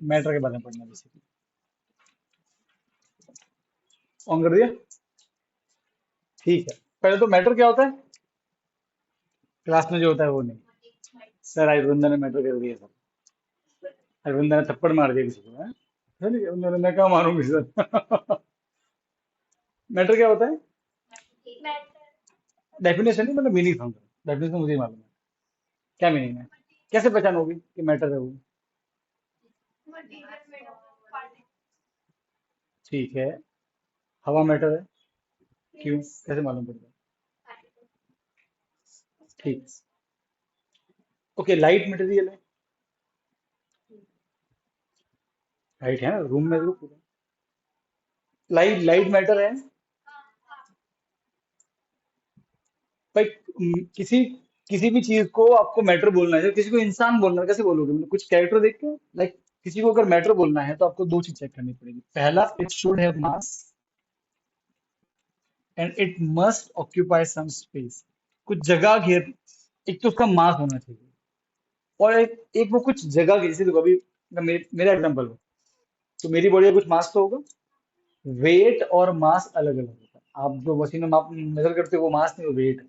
Matter के बारे में पढ़ना बेसिकली। ऑन कर दिया? ठीक है। पहले तो मैटर क्या होता है, क्लास में जो होता है वो नहीं। सर अरविंदर ने मैटर कर दिया सर, अरविंदर ने थप्पड़ मार दिया किसी को, है? चलिए अरविंदर ने, मैं कहा मारूंगी सर। मैटर क्या होता है? डेफिनेशन नहीं, मतलब मीनिंग समझो, डेफिनेशन मुझे ही मालूम है। क्या मीनिंग है, कैसे पहचान होगी कि मैटर है वो? ठीक है, हवा मैटर है, क्यों, कैसे मालूम पड़ेगा? ठीक। ओके, लाइट मटेरियल है, लाइट है ना रूम में, तो लाइट लाइट मैटर है भाई। किसी किसी भी चीज को आपको मैटर बोलना है, जब किसी को इंसान बोलना है कैसे बोलोगे, मतलब कुछ कैरेक्टर देख के? लाइक किसी को अगर मैटर बोलना है तो आपको दो चीज चेक करनी पड़ेगी। पहला, it should have mass and it must occupy some space. कुछ जगह घेर, एक तो उसका मास होना चाहिए, और एक वो कुछ जगह घेर। जैसे देखो अभी मेरा एग्जांपल हो, तो मेरी बॉडी का कुछ मास तो होगा। वेट और मास अलग अलग होता है। आप जो मशीन में माप मेजर करते हो वो मास नहीं, वो वेट है।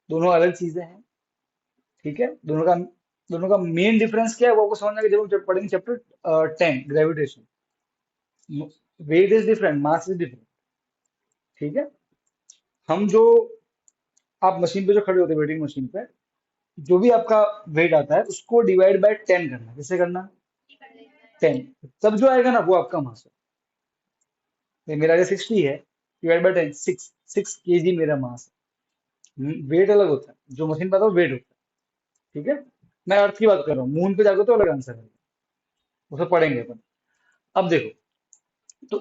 दोनों अलग चीजें हैं। ठीक है, दोनों का मेन डिफरेंस क्या है वो आपको समझना है जब हम जब पढ़ेंगे chapter 10 gravitation. Weight is different, mass is different. ठीक है। हम जो आप मशीन पे जो खड़े होते हैं, वेटिंग मशीन पे, जो भी आपका वेट आता है उसको डिवाइड बाय 10 करना। किससे करना? 10। तब जो आएगा ना वो आपका मास है। मेरा अगर 60 है, डिवाइड बाय 10, 6 केजी मेरा मास है। वेट अलग होता है, जो मशीन पे आता है वेट होता है। ठीक है। मैं अर्थ की बात कर रहा हूँ, मून पे जाकर तो अलग आंसर है, उसे पढ़ेंगे अपन। अब देखो, तो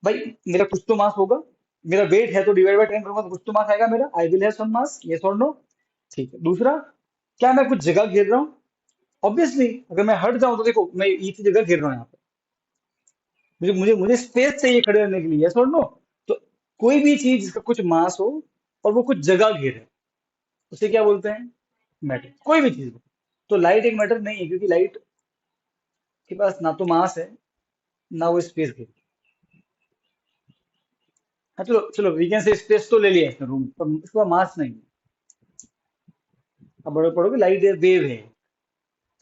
भाई मेरा कुछ तो मास होगा। मेरा वेट है तो डिवाइड बाय 10 करूंगा तो कुछ तो मास आएगा मेरा। I will have some mass, yes और नो? ठीक है। दूसरा, क्या मैं कुछ जगह घेर रहा हूँ? ऑब्वियसली, अगर मैं हट जाऊं तो देखो मैं एक ही जगह घेर रहा हूँ यहाँ पे। मुझे मुझे मुझे स्पेस चाहिए खड़े रहने के लिए, यस और नो? तो कोई भी चीज जिसका कुछ मास हो और वो कुछ जगह घेरे, उसे क्या बोलते हैं? मैटर। कोई भी चीज हो। तो लाइट एक मैटर नहीं है, क्योंकि लाइट के पास ना तो मास है, ना वो स्पेस घेरे। हाँ चलो चलो, वी कैन से स्पेस तो ले लिया इसने रूम पर, इसका मास नहीं है। अब बड़े पढ़ोगे लाइट वेव है।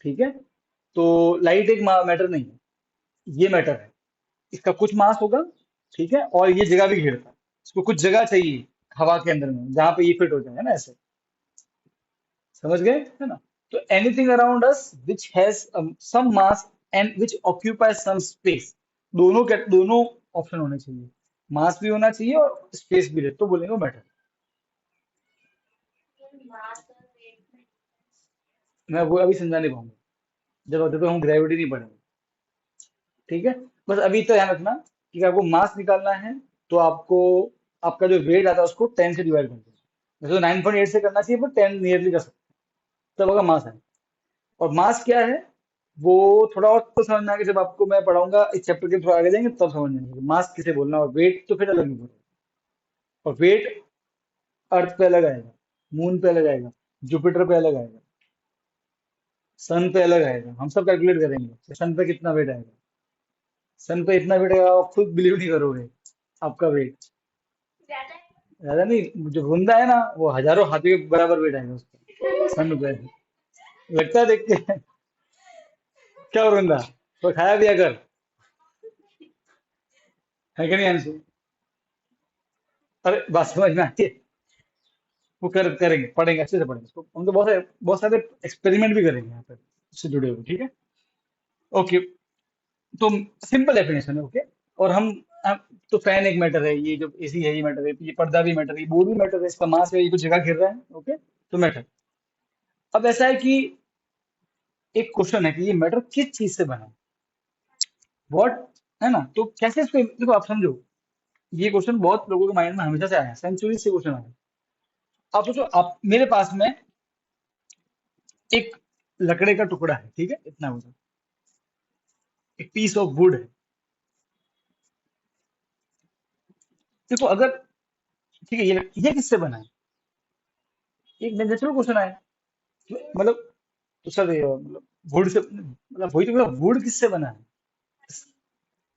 ठीक है। तो लाइट एक मैटर नहीं है, ये मैटर है। इसका कुछ मास होगा, ठीक है, और ये जगह भी घेरता है। इसको कुछ जगह चाहिए हवा के अंदर में जहां पे ये फिट हो जाए, है ना ऐसे? समझ गए, है ना? तो anything around us which has some mass and which occupy some space, दोनों ऑप्शन होने चाहिए। मास भी होना चाहिए और स्पेस भी रहे तो बोलेंगे मैटर। मैं वो अभी समझा नहीं पाऊंगा, जब हम ग्रेविटी नहीं पढ़ेंगे। ठीक है। बस अभी तो ध्यान रखना कि आपको मास निकालना है, तो आपको आपका जो वेट आता है उसको 10 से डिवाइड कर दो। वैसे तो 9.8 से करना चाहिए, पर 10 नियरली कर सकते हैं, तब होगा मास है। और मास क्या है वो थोड़ा और तो समझना है कि जब आपको मैं पढ़ाऊंगा इस चैप्टर के थोड़ा आगे जाएंगे तब समझ में आएगा मास किसे बोलना। और वेट तो फिर अलग नहीं बोलना। और वेट अर्थ पे अलग आएगा, मून पे अलग आएगा, जुपिटर पे अलग आएगा, सन पे अलग आएगा। हम सब कैलकुलेट करेंगे सन पे कितना वेट आएगा। सन पे इतना वेट आएगा आप खुद बिलीव नहीं करोगे, आपका वेट ज्यादा नहीं। जो बूंदा है ना वो हजारों हाथियों के बराबर वेट आएगा उसका, सन पे। लगता है देख के। क्या बूंदा तो खाया पिया कर, है कि नहीं अंशु? अरे बात समझ में आती है। वो करेंगे, पढ़ेंगे, अच्छे से पढ़ेंगे इसको। हम तो बहुत सारे एक्सपेरिमेंट भी करेंगे यहाँ पे इससे जुड़े हुए। ठीक है। ओके। तो सिंपल डेफिनेशन है। ओके। और हम तो फैन एक मैटर है, ये जो एसी है ये मैटर है, ये पर्दा भी मैटर है, ये बोर्ड भी मैटर है, इसका मास है, ये कुछ जगह घेर रहा है। ओके। तो मैटर। अब ऐसा है कि एक क्वेश्चन है कि ये मैटर किस चीज से बना है, व्हाट, है ना? तो कैसे इसको देखो, आप समझो। ये क्वेश्चन बहुत लोगों के माइंड में हमेशा से आया है, सेंचुरी से क्वेश्चन आया है। आप सोचो, आप मेरे पास में एक लकड़े का टुकड़ा है, ठीक है, इतना बड़ा, एक पीस ऑफ वुड है। देखो अगर, ठीक है, ये किससे बना है? एक नेचुरल क्वेश्चन आया, मतलब तो सर मतलब वुड से, मतलब वही तो, वुड किससे बना है?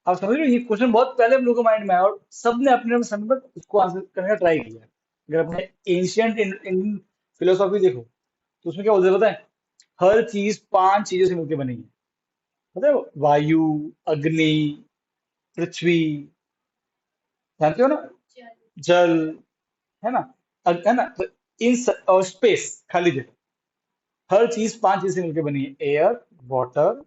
आप समझ रहे हो, ये क्वेश्चन बहुत पहले हम लोगों को माइंड में आया और सबने अपने अपने समय पर उसको आंसर करने का ट्राई किया। अगर अपने एंशियंट इंडियन फिलोसॉफी देखो तो उसमें क्या बोलते हैं पता है? हर चीज पांच चीजों से मिलकर बनी है। पता है? वायु, अग्नि, पृथ्वी, जानते हो ना, जल, है ना, है ना, तो और स्पेस, खाली जगह, हर चीज पांच चीज से मिलकर बनी है। एयर, वाटर,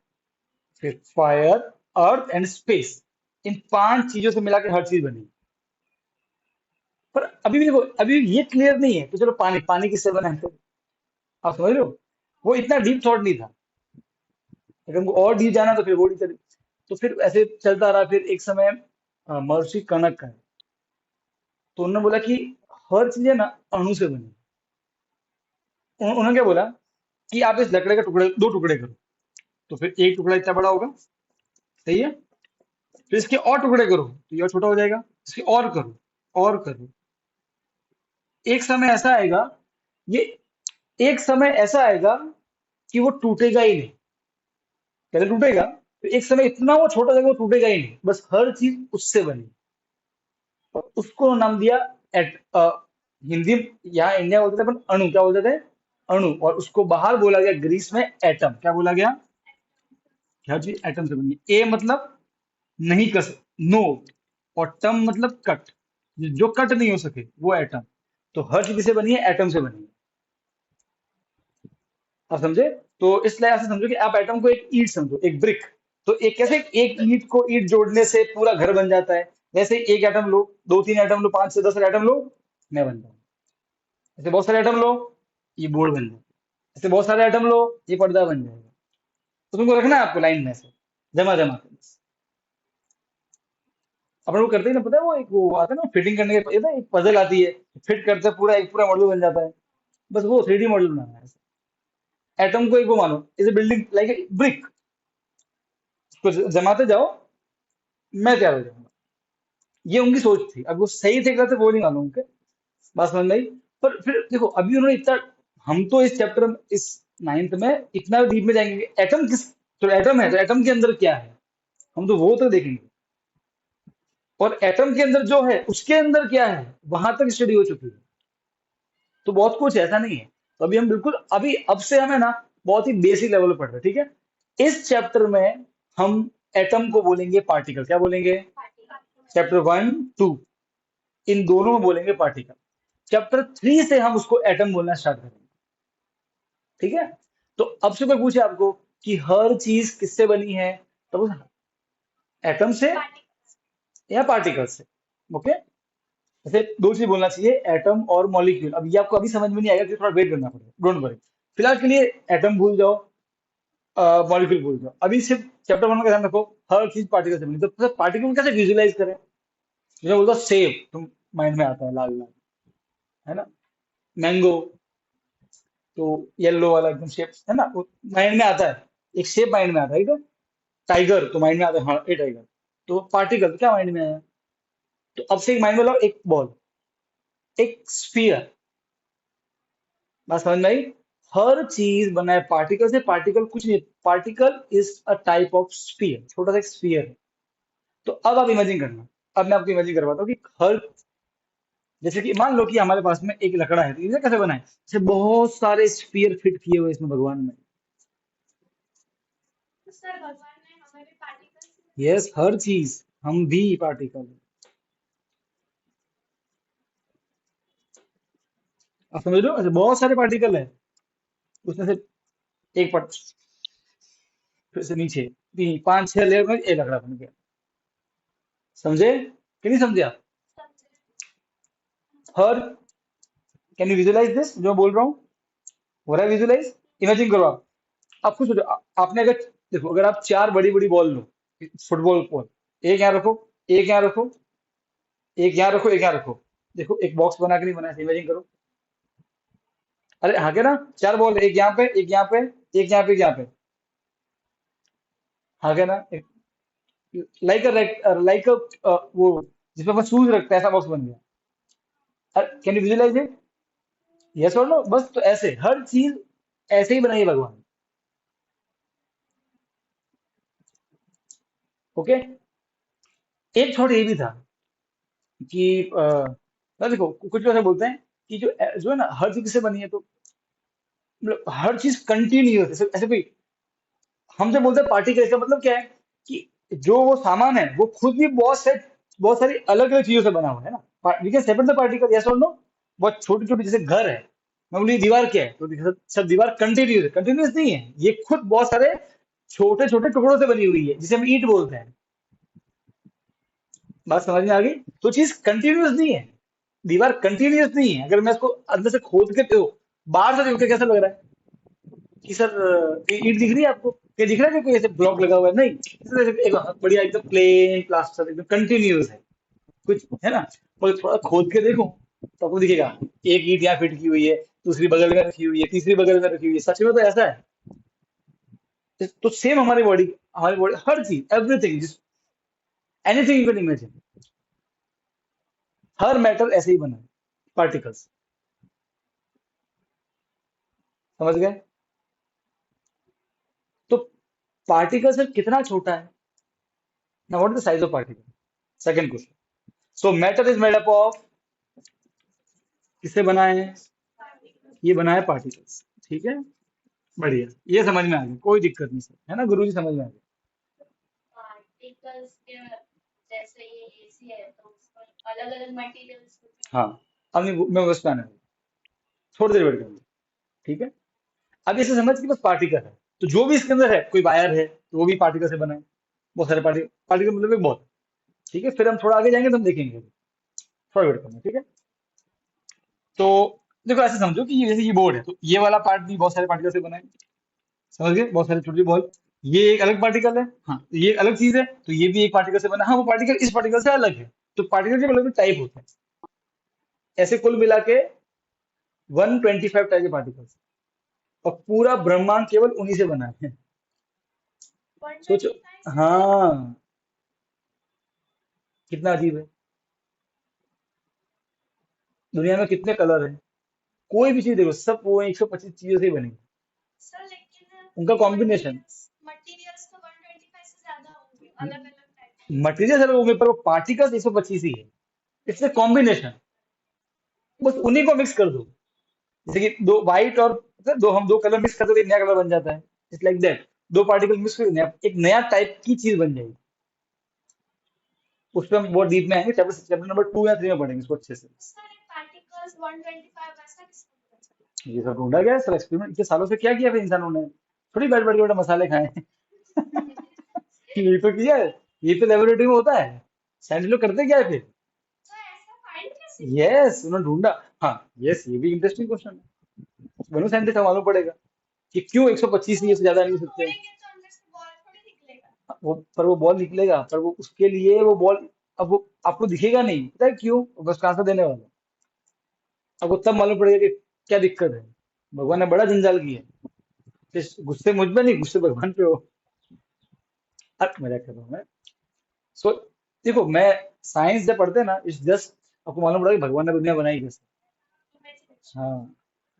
फिर फायर, अर्थ एंड स्पेस। इन पांच चीजों से मिलाकर हर चीज बनी है। पर अभी भी देखो, अभी भी ये क्लियर नहीं है, तो चलो पानी, पानी किससे बना है फिर? आप समझ रहे हो, वो इतना डीप थॉट नहीं था। अगर हमको और डीप जाना तो फिर वो डीप, तो फिर ऐसे चलता रहा। फिर एक समय महर्षि कनक का है, तो उन्होंने बोला कि हर चीजें ना अणु से बनी। उन्होंने क्या बोला कि आप इस लकड़े का टुकड़े, दो टुकड़े करो, तो फिर एक टुकड़ा इतना बड़ा होगा, सही है, फिर इसके और टुकड़े करो तो ये और छोटा हो जाएगा, इसके और करो, और करो, एक समय ऐसा आएगा, ये एक समय ऐसा आएगा कि वो टूटेगा ही नहीं। पहले टूटेगा, तो एक समय इतना वो छोटा जाएगा वो टूटेगा ही नहीं, बस हर चीज उससे बनी। और उसको नाम दिया हिंदी, यहाँ इंडिया बोलते थे अपन अणु, क्या बोलते थे? अणु। और उसको बाहर बोला गया ग्रीस में एटम, क्या बोला गया? हर चीज एटम से बनी है। ए मतलब नहीं कर सक, नो, और टम मतलब कट, जो कट नहीं हो सके वो एटम। तो हर चीज से बनी है, एटम से बनी है। आप समझे? तो इसलिए ऐसे समझो कि आप एटम को एक ईंट समझो, एक ब्रिक। तो एक कैसे एक ईंट को ईंट जोड़ने से पूरा घर बन जाता है, वैसे ही एक एटम लो, दो तीन एटम लो, पांच से दस एटम लो, मैं बन जाऊँ। ऐसे बहुत सारे एटम लो, ये बोर्ड बन जाए। ऐसे बहुत सारे एटम लो, ये पर्दा बन जाएगा। तो तुमको रखना है आपको लाइन में से, जमा जमा के बस। अपन वो करते ही ना, पता है वो एक वो आता है ना फिटिंग करने के, ये ना एक पजल आती है, फिट करते हैं पूरा, एक पूरा मॉडल बन जाता है। बस वो 3D मॉडल बनाना है। एटम को एक वो मानो, is a building like a brick, उसको जमाते जाओ, मैं तैयार हो जाऊंगा। ये उनकी सोच थी। अब वो सही थे गलत थे वो नहीं मालूम उनके, बात समझ में आई। पर फिर देखो अभी उन्होंने इतना, हम तो इस चैप्टर में, इस नाइन्थ में इतना डीप में जाएंगे कि एटम किस, तो एटम है तो एटम के अंदर क्या है, हम तो वो तो देखेंगे। और एटम के अंदर जो है उसके अंदर क्या है, वहां तक स्टडी हो चुकी है। तो बहुत कुछ ऐसा नहीं है। तो अभी हम बिल्कुल, अभी अब से हमें ना बहुत ही बेसिक लेवल पर पढ़ रहे हैं, ठीक है। इस चैप्टर में हम एटम को बोलेंगे पार्टिकल, क्या बोलेंगे? चैप्टर वन टू, इन दोनों में बोलेंगे पार्टिकल। चैप्टर थ्री से हम उसको एटम बोलना स्टार्ट करेंगे, ठीक है। तो अब से कोई पूछे आपको कि हर चीज किससे बनी है, तो एटम से या पार्टिकल से, ओके। ऐसे दो चीज बोलना चाहिए, एटम और मॉलिक्यूल। अब ये आपको अभी समझ में नहीं आएगा कि थोड़ा वेट करना पड़ेगा, डोंट वरी। फिलहाल के लिए एटम भूल जाओ, मॉलिक्यूल भूल जाओ, अभी सिर्फ चैप्टर वन का ध्यान रखो। हर चीज पार्टिकल से बनी, तो पार्टिकल कैसे विजुलाइज करें? जैसे बोलता सेब, तुम माइंड में आता है लाल लाल, है ना, मैंगो, तो येलो वाला एकदम शेप, है ना, माइंड में आता है, एक शेप माइंड में आता है, ठीक है। टाइगर तो माइंड में आता है, हाँ ए टाइगर। तो पार्टिकल तो क्या माइंड में आया? तो अब से एक माइंड में लाओ, एक बॉल, एक स्फीयर, बात समझ में आई? हर चीज बना है पार्टिकल से, पार्टिकल कुछ नहीं, particle is a type of sphere, छोटा सा एक स्फीयर है। तो अब आप इमेजिन करना, अब मैं आपको इमेजिन करवाता हूँ कि हर, जैसे कि मान लो कि हमारे पास में एक लकड़ा है, तो इसे कैसे बना है? जैसे बहुत सारे स्फीयर फिट किए हुए इसमें भगवान ने। यस, हर चीज, हम भी पार्टिकल। आप समझ रहे हो, ऐसे बहुत सारे पार्टिकल है, उसमें से एक पार्ट, फिर से नीचे तीन पांच छह लेयर में एक लकड़ा बन गया। समझे कि नहीं समझे आप? हर, कैन यू विजुलाइज दिस जो मैं बोल रहा हूँ? हो रहा है विजुलाइज? इमेजिन करो आप खुद सोचो, आपने अगर, देखो अगर आप चार बड़ी बड़ी बॉल लो, फुटबॉल बॉल, एक यहाँ रखो, एक यहाँ रखो, एक यहाँ रखो, एक यहाँ रखो, देखो एक बॉक्स बना के नहीं बनाया, इमेजिन करो। अरे हाँ, क्या ना, चार बॉल, एक यहाँ पे, एक यहाँ पे, एक यहाँ पे, एक यहाँ पे, हाँ क्या ना, लाइक लाइक वो जिसमें अपन शूज रखते हैं, ऐसा बॉक्स बन गया। Can you visualize it? Yes और नो? बस तो ऐसे हर चीज ऐसे ही बनाई है भगवान। ओके। एक थॉट ये भी था कि देखो कुछ लोग ऐसा बोलते हैं कि जो है ना हर चीज से बनी है, तो मतलब हर चीज कंटिन्यूअस ऐसे कोई हमसे बोलते हैं पार्टी का, इसका मतलब क्या है कि जो वो सामान है वो खुद भी बहुत सारी अलग अलग चीजों से बना हुआ है ना। We can separate the particle, yes और नो। बहुत छोटी छोटी, जैसे घर है, मैं बोली दीवार क्या है, तो सब दीवार कंटिन्यूस है, कंटिन्यूस नहीं है, ये खुद बहुत सारे छोटे छोटे टुकड़ों से बनी हुई है, जिसे हम ईंट बोलते हैं। बात समझ में आ गई? तो चीज कंटिन्यूस नहीं है, दीवार कंटिन्यूस नहीं है। अगर मैं इसको अंदर से खोद के देखो, बाहर से देखो के कैसा लग रहा है कि सर ये ईंट दिख रही है आपको, क्या दिख रहा है कि कोई ऐसे ब्लॉक लगा हुआ है? नहीं, एक बढ़िया एकदम प्लेन प्लास्टर, एकदम कंटिन्यूस है कुछ, है ना। और थोड़ा खोद के देखो तो आपको दिखेगा एक ईंट यहाँ फिट की हुई है, दूसरी बगल में रखी हुई है, तीसरी बगल में रखी हुई है। सच में तो ऐसा है। तो सेम हमारी बॉडी हर चीज, everything, anything you can imagine, her matter ऐसे ही बना है, पार्टिकल्स। समझ गए? तो पार्टिकल सर कितना छोटा है? ना what is the size of particle? Second question. So matter is made up of, किससे बना है? ये बना है पार्टिकल्स। ठीक है, बढ़िया, ये समझ में आ गया, कोई दिक्कत नहीं सर, है ना गुरुजी, समझ में आ गया। पार्टिकल्स के जैसे ये एसी है तो उसमें अलग अलग मटेरियल्स होते हैं। हाँ, अब मैं बस आने वाला, थोड़ी देर वेट करिए। ठीक है, अब इसे समझ के बस पार्टिकल है, तो जो भी इसके अंदर है, कोई वायर है तो वो भी पार्टिकल से बना है। बहुत सारे पार्टिकल, पार्टिकल मतलब एक बहुत। ठीक है, फिर हम थोड़ा आगे जाएंगे तो हम देखेंगे, थोड़ा वेट करना, ठीक है। तो देखो ऐसे समझो कि ये जैसे ये बोर्ड है, तो ये वाला पार्ट भी बहुत सारे पार्टिकल से बना है। समझ गए? बहुत सारे छोटे बॉल, ये एक अलग पार्टिकल है, हाँ, तो ये एक अलग चीज है, तो ये भी एक पार्टिकल से बना है। हाँ, वो पार्टिकल इस पार्टिकल से अलग है। तो पार्टिकल के अलग अलग टाइप होते हैं, ऐसे कुल मिला के 125 टाइप के पार्टिकल्स, और पूरा ब्रह्मांड केवल उन्हीं से बना है। सोचो, 125 से हाँ, कितना अजीब है। दुनिया में कितने कलर हैं, कोई भी चीज देखो, सब वो 125 चीजों से ही बनी है, सर, लेकिन उनका कॉम्बिनेशन। मटेरियल्स मटेरियल्स तो 125 से ज्यादा होंगे, अलग अलग टाइप के। मटेरियल अलग होंगे पर वो पार्टिकल्स 125 ही है। इट्स ए कॉम्बिनेशन, बस उन्हीं को मिक्स कर दो। जैसे कि दो व्हाइट और दो कलर मिक्स कर दो तो एक नया कलर बन जाता है। इट्स लाइक दैट, दो पार्टिकल मिक्स कर एक नया टाइप की चीज बन जाएगी। उस पर हम बहुत डीप में आएंगे, चैप्टर चैप्टर नंबर 2 या 3 में पढ़ेंगे इसको अच्छे से। सर, पार्टिकल्स 125 ऐसा किसने बोला? ये सब ढूंढा गया सर, एक्सपेरिमेंट इतने सालों से क्या किया फिर इंसानों ने? थोड़ी बैठ बैठ के बेटा मसाले खाए हैं। ये तो किया है, ये तो लेबोरेटरी में होता है, साइंस लोग करते क्या है फिर? तो ऐसा फाइंड कैसे किया? यस, उन्होंने ढूंढा। हाँ, यस, ये भी इंटरेस्टिंग क्वेश्चन है, बनो साइंटिस्ट को मालूम पड़ेगा कि क्यों 125 तो ये से ज्यादा नहीं उसको हो सकते। तोड़ेंगे तो अंदर से बॉल थोड़ी निकलेगा। वो बॉल निकलेगा, पर वो उसके लिए वो बॉल, अब वो आपको दिखेगा नहीं, पता है क्यों? वो बस आंसर देने वाला है। आपको तब मालूम पड़ेगा कि क्या दिक्कत है। भगवान ने बड़ा जंजाल किया है। गुस्से मुझ में नहीं, गुस्से भगवान पे हो। मजाक कर रहा हूँ मैं। सो देखो, मैं साइंस जब पढ़ते हैं ना, इट्स जस्ट आपको मालूम पड़ा कि भगवान ने दुनिया बनाई कैसे। इमेजिनेशन। हाँ,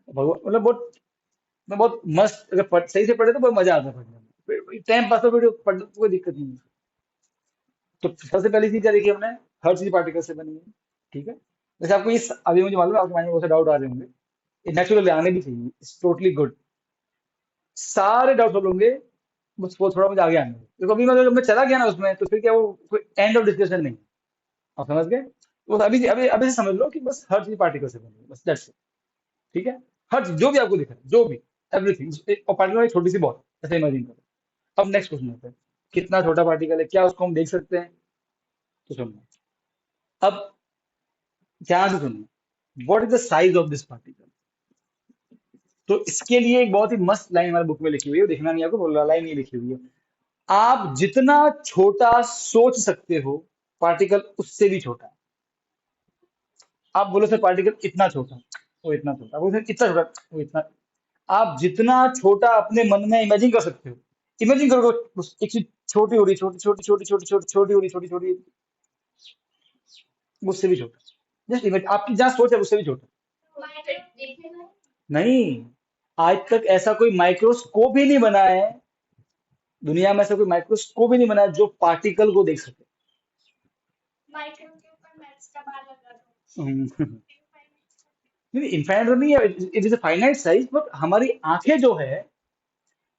भगवान मतलब बहुत, मैं बहुत मस्त, अगर सही से पढ़े तो बहुत मजा आता है पढ़ने में, टाइम पास तो वीडियो पढ़ने कोई दिक्कत नहीं है। तो सबसे पहली चीज क्या देखी हमने? हर चीज पार्टिकल से बनी है। ठीक है, वैसे आपको इस अभी मुझे मालूम है आपके माइंड में बहुत से डाउट आ रहे होंगे, ये नेचुरली आने भी चाहिए, इट्स टोटली गुड। सारे डाउट सॉल्व होंगे, बस वो थोड़ा मुझे आगे आने दो। देखो अभी मैं चला गया ना उसमें, तो फिर क्या वो कोई एंड ऑफ डिस्कशन नहीं। आप समझ गए? तो बस अभी अभी अभी से समझ लो कि बस हर चीज पार्टिकल से बनी है, बस दैट्स इट। ठीक है, हर चीज जो भी आपको दिख रहा है, जो भी, एवरीथिंग, और पार्टिकल एक छोटी सी बॉल, ऐसे इमेजिन करो। अब नेक्स्ट क्वेश्चन आता है, कितना छोटा पार्टिकल है, क्या उसको हम देख सकते हैं? तो सुनना, अब ध्यान से सुनना, what is the size of this particle? तो इसके लिए एक बहुत ही मस्त लाइन हमारे बुक में लिखी हुई है, देखना नहीं आपको, बोल रहा लाइन ये लिखी हुई है, आप जितना छोटा सोच सकते हो, पार्टिकल उससे भी छोटा है। आप बोलो सर पार्टिकल इतना छोटा, वो इतना छोटा, बोलो सर इतना छोटा, वो इतना। आप जितना छोटा अपने मन में इमेजिन कर सकते हो, इमेजिन करो, बस एक चीज छोटी हो रही, छोटी छोटी छोटी छोटी छोटी छोटी हो रही, छोटी छोटी, उससे भी छोटा। जस्ट इमेजिन, आपकी जहां सोच है उससे भी छोटा। माइक्रो देखेगा। नहीं, आज तक ऐसा कोई माइक्रोस्कोप ही नहीं बना है दुनिया में ऐसा कोई माइक्रोस्कोप ही नहीं बना जो पार्टिकल को देख सके। माइक्रो के ऊपर मैथ्स का बार लगा दो। हम्म, Infinite। नहीं इनफाइनाइट तो नहीं है, it is a finite size, but हमारी आंखें जो है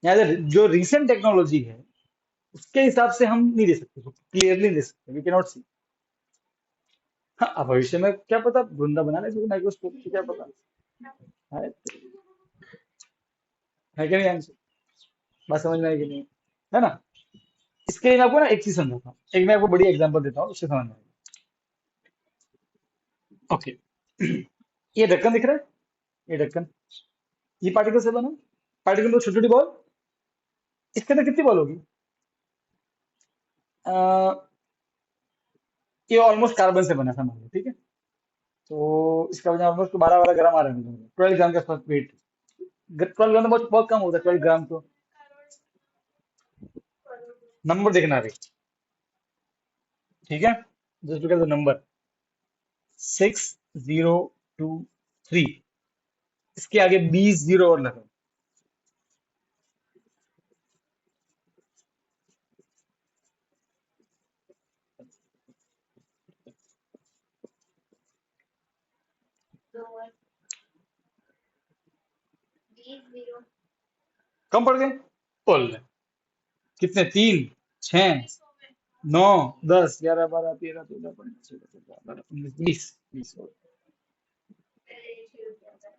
या जो रिसेंट टेक्नोलॉजी है उसके हिसाब से हम नहीं दे सकते, क्लियरली नहीं दे सकते, वी कैन नॉट सी। हाँ, अब भविष्य में क्या पता बंदा बना ले सके माइक्रोस्कोप, क्या पता। है, है कि नहीं आंसर? बात समझ में आएगी नहीं, है ना? इसके लिए मैं आपको ना एक चीज समझाता हूँ, एक मैं आपको बड़ी एग्जांपल देता हूँ, उससे समझ में आएगा। ओके, ये ढक्कन दिख रहा है, ये ढक्कन, ये पार्टिकल से बना, पार्टिकल तो छोटी छोटी बॉल, इसके अंदर कितनी बॉल होगी? अ, ये ऑलमोस्ट कार्बन से बना था मान लो, ठीक है? तो इसका वजन ऑलमोस्ट 12 12 ग्राम आ रहा है मुझे, 12 ग्राम के आसपास वेट। 12 ग्राम तो बहुत बहुत कम होता है, 12 ग्राम तो करोड़। नंबर देखना अभी, ठीक है? Just look at the number 6023, इसके आगे 20 जीरो और लगा। 20 जीरो। कम पड़ गए, बोल रहे कितने? 3 6 20 हो गए। 9 10 11 12 13 14 15 16 17 18 19 20 20। पहले शुरू किया था।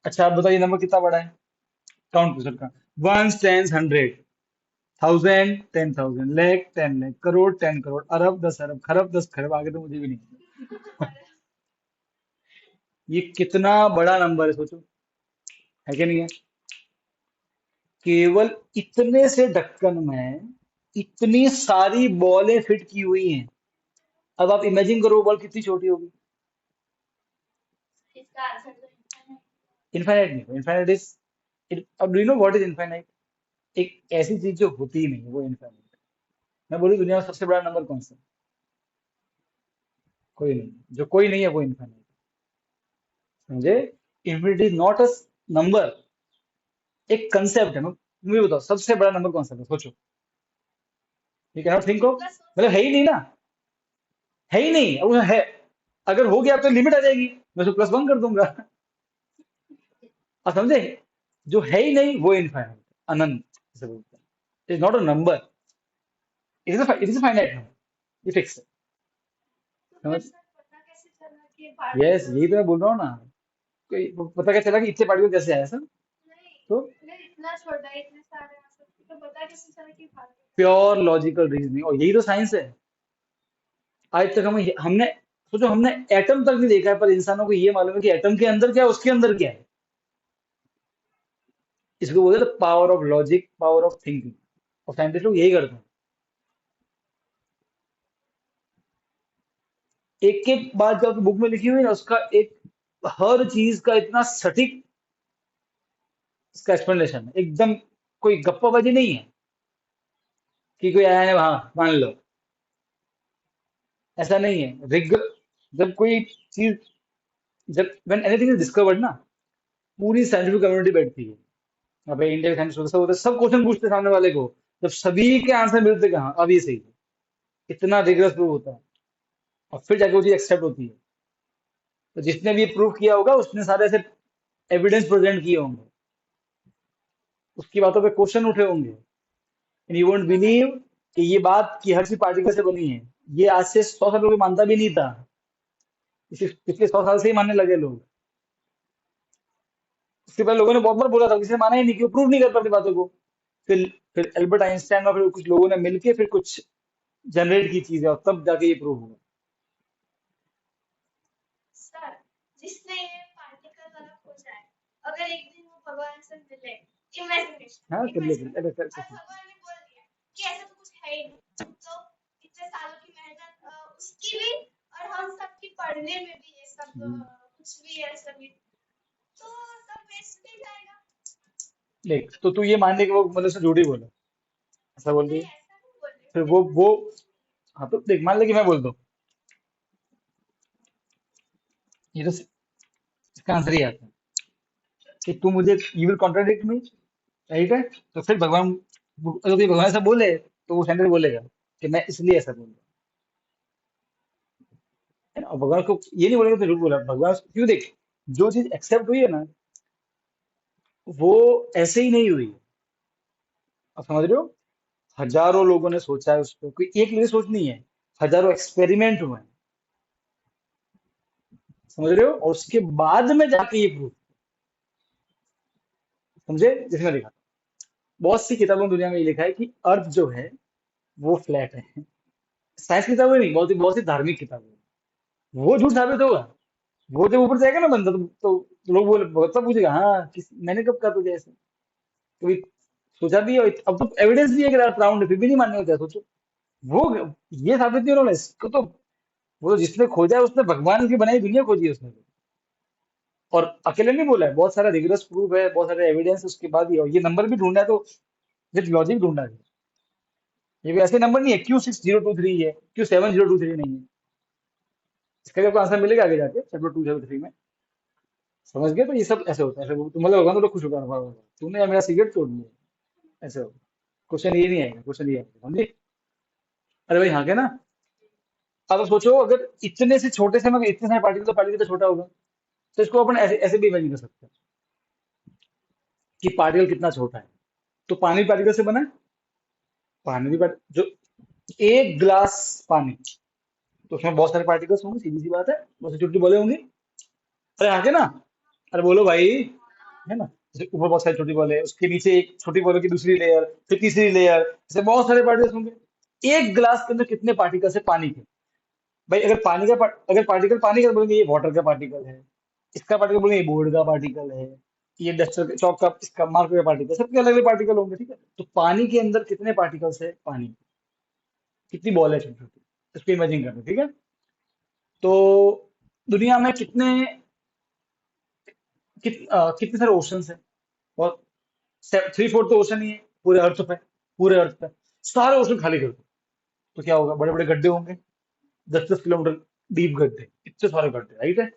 अच्छा आप बताइए नंबर कितना बड़ा है? काउंट कर का, ones tens hundred, thousand 10,000, lakh 10 lakh, crore 10 crore, अरब 10 अरब, खरब 10 खरब, आगे तो मुझे भी नहीं। ये कितना बड़ा नंबर है सोचो, है कि नहीं है? केवल इतने से ढक्कन में इतनी सारी बॉलें फिट की हुई हैं। अब आप इमेजिन करो वो बॉल कितनी छोटी होगी। इसका आंसर तो इनफाइनाइट। इनफाइनाइट नहीं, इनफाइनाइट इज, अब do you know what is infinite? एक ऐसी चीज जो होती ही नहीं है, वो इनफाइनाइट। मैं बोलूं दुनिया में सबसे बड़ा नंबर कौन सा है? कोई नहीं, जो कोई नहीं है वो इनफाइनाइट। समझे? Infinity is not a number, एक कंसेप्ट है। तुम ये बताओ सबसे बड़ा नंबर कौन सा है, सोचो। You can not think of, plus हो मतलब है ही सकता नहीं ना, है ही नहीं, अब वो है। अगर हो गया तो लिमिट आ जाएगी, मैं उसको +1 कर दूंगा। आप समझे? जो है ही नहीं वो इनफाइनाइट, अनंत जिसे बोलते हैं। It is not a number, it is a finite number, ये फिक्स है। तो समझ? फिर सर पता कैसे चला कि यस, पार्टिकल्स यही तो मैं बोल रहा हूँ ना। कोई पता क्या चला कि इतने पार्टिकल कैसे आया सर? नहीं, तो मतलब इतना छोटा है, इतने सारे आंसर, तो पता कैसे चला कि पार्टिकल्स प्योर लॉजिकल रीजनिंग, और यही तो साइंस है। आज तक हमने सोचो, हमने एटम तक नहीं देखा है, पर इंसानों को ये मालूम है कि एटम के अंदर क्या है, उसके अंदर क्या है। इसको बोलते हैं power of logic, power of thinking, और साइंटिस्ट लोग यही करते हैं। एक एक बात जो आपकी बुक में लिखी हुई है ना, उसका एक, हर चीज का इतना सटीक इसका एक्सप्लेनेशन है एकदम। कोई गप्पाबाजी नहीं है कि कोई आया है वहां मान लो, ऐसा नहीं है। जब कोई चीज, जब व्हेन एनीथिंग इज डिस्कवर्ड ना, पूरी साइंटिफिक कम्युनिटी बैठती है। यहाँ पे इंडिया के साइंटिस्ट सब होते हैं, सब क्वेश्चन पूछते हैं सामने वाले को। जब सभी के आंसर मिलते कहाँ, अब ये सही है, इतना रिगरस प्रूव होता है, और फिर जाके वो चीज एक्सेप्ट होती है। तो जिसने भी प्रूव किया होगा उसने सारे ऐसे एविडेंस प्रेजेंट किए होंगे, उसकी बातों पे क्वेश्चन उठे होंगे, एंड यू वोंट अगर बिलीव कि ये बात की हर चीज पार्टिकल से बनी है। ये आज से 100 साल कोई मानता भी नहीं था, इसे पिछले 100 साल से ही मानने लगे लोग। उसके पहले लोगों ने बहुत बार बोला था, किसी ने माना ही नहीं, क्यों? प्रूव नहीं कर पाते बातों को। फिर एल्बर्ट आइंस्टाइन और फिर कुछ लोगों ने मिलके फिर कुछ जनरेट की चीजें, और तब जाके ये प्रूव हुआ। सर, जिसने ये पार्टिकल वाला खोजा है, अगर एक दिन वो भगवान से मिले, हाँ इमेजिनेशन कर ले, इमेजिन, और कर ले। भगवान ने बोल दिया कि ऐसा तो कुछ है ही नहीं, तो इतने सालों की मेहनत उसकी भी और हम सबकी पढ़ने में भी ये सब कुछ भी है सभी, तो सब वेस्ट नहीं जाएगा। देख, तो तू ये मान ले कि वो मतलब से झूठ ही बोला, ऐसा बोल रही नहीं, है। ऐसा नहीं बोल रही हूँ, फिर बिल्कुल वो, सही। हाँ तो देख, मान ले कि मैं बोल दूं, ये तो इसका आंसर ही आता है कि तू मुझे, you will contradict me, right है? तो फिर भगवान अगर कोई भगवान ऐसा बोले तो वो सेंटर बोलेगा कि मैं इसलिए ऐसा बोल रहा हूं, है ना। और भगवान को ये नहीं बोलेगा तो झूठ बोला भगवान, क्यों देख, जो चीज एक्सेप्ट हुई है ना, वो ऐसे ही नहीं हुई। आप समझ रहे हो, हजारों लोगों ने सोचा है उस पर, कोई एक मेरी सोच नहीं है, हजारों एक्सपेरिमेंट हुए हैं, समझ रहे हो, और उसके बाद में जाके ये प्रूफ, समझे, जिसमें लिखा, बहुत सी किताबों में दुनिया में ये लिखा है कि अर्थ जो है वो फ्लैट है। साइंस किताबें नहीं, बहुत सी धार्मिक किताबें, वो झूठ साबित होगा। वो जब ऊपर जाएगा ना बंदा, तो लोग बोले, भगत पूछेगा, हाँ मैंने कब कहा तुझे ऐसे, कभी सोचा भी है, अब तो एविडेंस भी है कि राउंड है, फिर भी नहीं मानने होता है, सोचो। वो ये साबित नहीं होना, इसको तो, वो तो जिसने खोजा है उसने भगवान की बनाई दुनिया खोजी है उसने तो। और अकेले नहीं बोला है, बहुत सारा रिगरस प्रूफ है, बहुत सारे एविडेंस उसके बाद ही, और ये नंबर भी ढूंढना है तो विद लॉजिक ढूंढना है। ये भी ऐसे नंबर नहीं है, Q6023 है, Q7023 नहीं है। इसका भी आपको आंसर मिलेगा आगे जाके चैप्टर 203 में, समझ गए। तो ये सब ऐसे होता है, ऐसे तुम मतलब भगवान तो खुश होगा, "वाह, वाह, वाह, तूने यार मेरा सिगरेट तोड़ दिया", ऐसे होगा। क्वेश्चन ये नहीं आएगा, क्वेश्चन ये आएगा, समझे। अरे भाई हाँ के ना। अब सोचो, अगर इतने से छोटे से में अगर इतने सारे पार्टिकल, तो पार्टिकल तो छोटा होगा, तो इसको अपन ऐसे ऐसे भी इमेजिन कर सकते हैं कि पार्टिकल कितना छोटा है। तो पानी पार्टिकल से बना है, पानी भी जो एक ग्लास पानी, तो उसमें बहुत सारे पार्टिकल्स होंगे, सीधी सी बात है, बहुत से छोटी बोले होंगी। अरे आगे ना, अरे बोलो भाई, है ना। जैसे ऊपर बहुत सारी छोटी बॉल है, उसके नीचे एक छोटी बॉल की दूसरी लेयर, फिर तीसरी लेयर, ऐसे बहुत सारे पार्टिकल्स होंगे। एक ग्लास के अंदर कितने पार्टिकल्स है पानी के। भाई अगर अगर पार्टिकल पानी का, तो बोलेंगे ये वाटर का पार्टिकल है, इसका पार्टिकल बोलेंगे ये बोर्ड का पार्टिकल है, ये डस्टर चौक का, इसका मार्कर का पार्टिकल, सबके अलग अलग पार्टिकल होंगे, ठीक है। तो पानी के अंदर कितने पार्टिकल्स है, पानी कितनी बॉल है छोटी छोटी, इसको इमेजिन करना, ठीक है। तो दुनिया में कितने सारे ओशंस है, और 3/4 तो ओशन ही है पूरे अर्थ पे, पूरे अर्थ पे सारे ओशन खाली कर दो, तो क्या होगा, बड़े बड़े गड्ढे होंगे, 10-10 किलोमीटर डीप गड्ढे, इतने सारे गड्ढे, राइट है।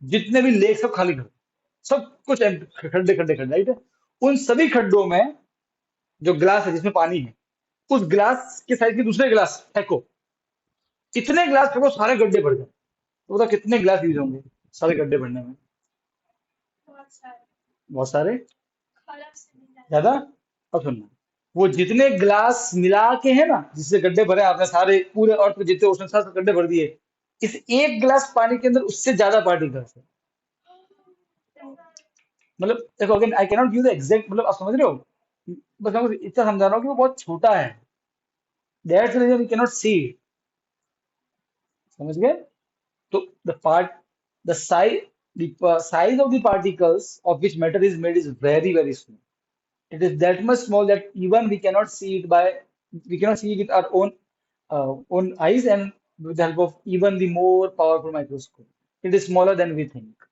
जितने भी लेक सब खाली कर दो, सब कुछ खड्डे खड्डे खड्डे, राइट है। उन सभी खड्डों में जो ग्लास है जिसमें पानी है, उस ग्लास के साइज के दूसरे ग्लास फेंको, इतने ग्लास फेंको सारे गड्ढे भर जाए, तो बताओ कितने ग्लास यूज होंगे सारे गड्ढे भरने में। बहुत सारे। बहुत सारे, अलग से नहीं जाता। ज्यादा। अब सुनना, वो जितने ग्लास मिला के है ना, जिससे गड्ढे भरे आपने सारे पूरे अर्थ में जितने ओशन सारे गड्ढे भर दिए, इस एक ग्लास पानी के अंदर उससे ज्यादा पार्टिकल्स है। मतलब देखो, again I cannot give the exact, मतलब आप समझ रहे हो, बस मैं आपको इतना समझा रहा हूँ कि वो बहुत छोटा है, that's the reason we cannot see, समझ गए। तो the size size of the particles of which matter is made is very very small. It is that much small that even we cannot see it with our own eyes, and with the help of even the more powerful microscope. It is smaller than we think.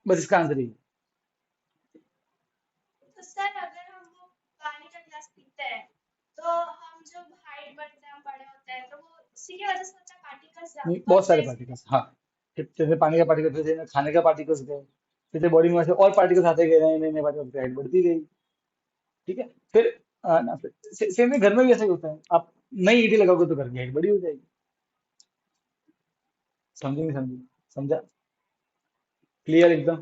बस इसका answer ही है। तो sir अगर हम वो पानी का गिलास पीते हैं तो हम जब हाइट बढ़ते हैं, हम बड़े होते हैं, तो वो उसी की वजह से होता है, पार्टिकल्स बहुत बढ़ते सारे हैं इसलिए। पार्टिकल्स, हाँ। जैसे पानी का पार्टिकल, फिर खाने का पार्टिकल्स गए, फिर बॉडी में से और पार्टिकल्स आते गए, नए नए नए पार्टिकल्स, हाइट बढ़ती गई, ठीक है। फिर ना, फिर सेम घर में भी ऐसा ही होता है, आप नई ईंटें लगाओगे तो घर की हाइट बड़ी हो जाएगी। समझे नहीं समझे, समझा, क्लियर एकदम,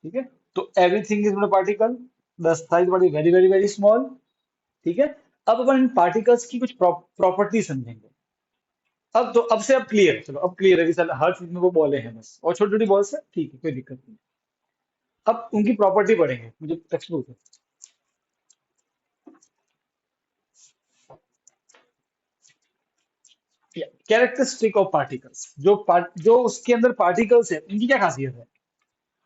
ठीक है। तो everything is not a particle, the size बड़ी वेरी वेरी वेरी स्मॉल, ठीक है। अब अपन इन पार्टिकल्स की कुछ प्रॉपर्टी समझेंगे। अब क्लियर है, चलो अब क्लियर है कि साला हर चीज में वो बॉले हैं बस, और छोटी छोटी बॉल्स है, ठीक है, कोई दिक्कत नहीं। अब उनकी प्रॉपर्टी पढ़ेंगे, मुझे टेक्स्ट बुक है, कैरेक्टरिस्टिक ऑफ पार्टिकल्स, जो उसके अंदर पार्टिकल्स है उनकी क्या खासियत है।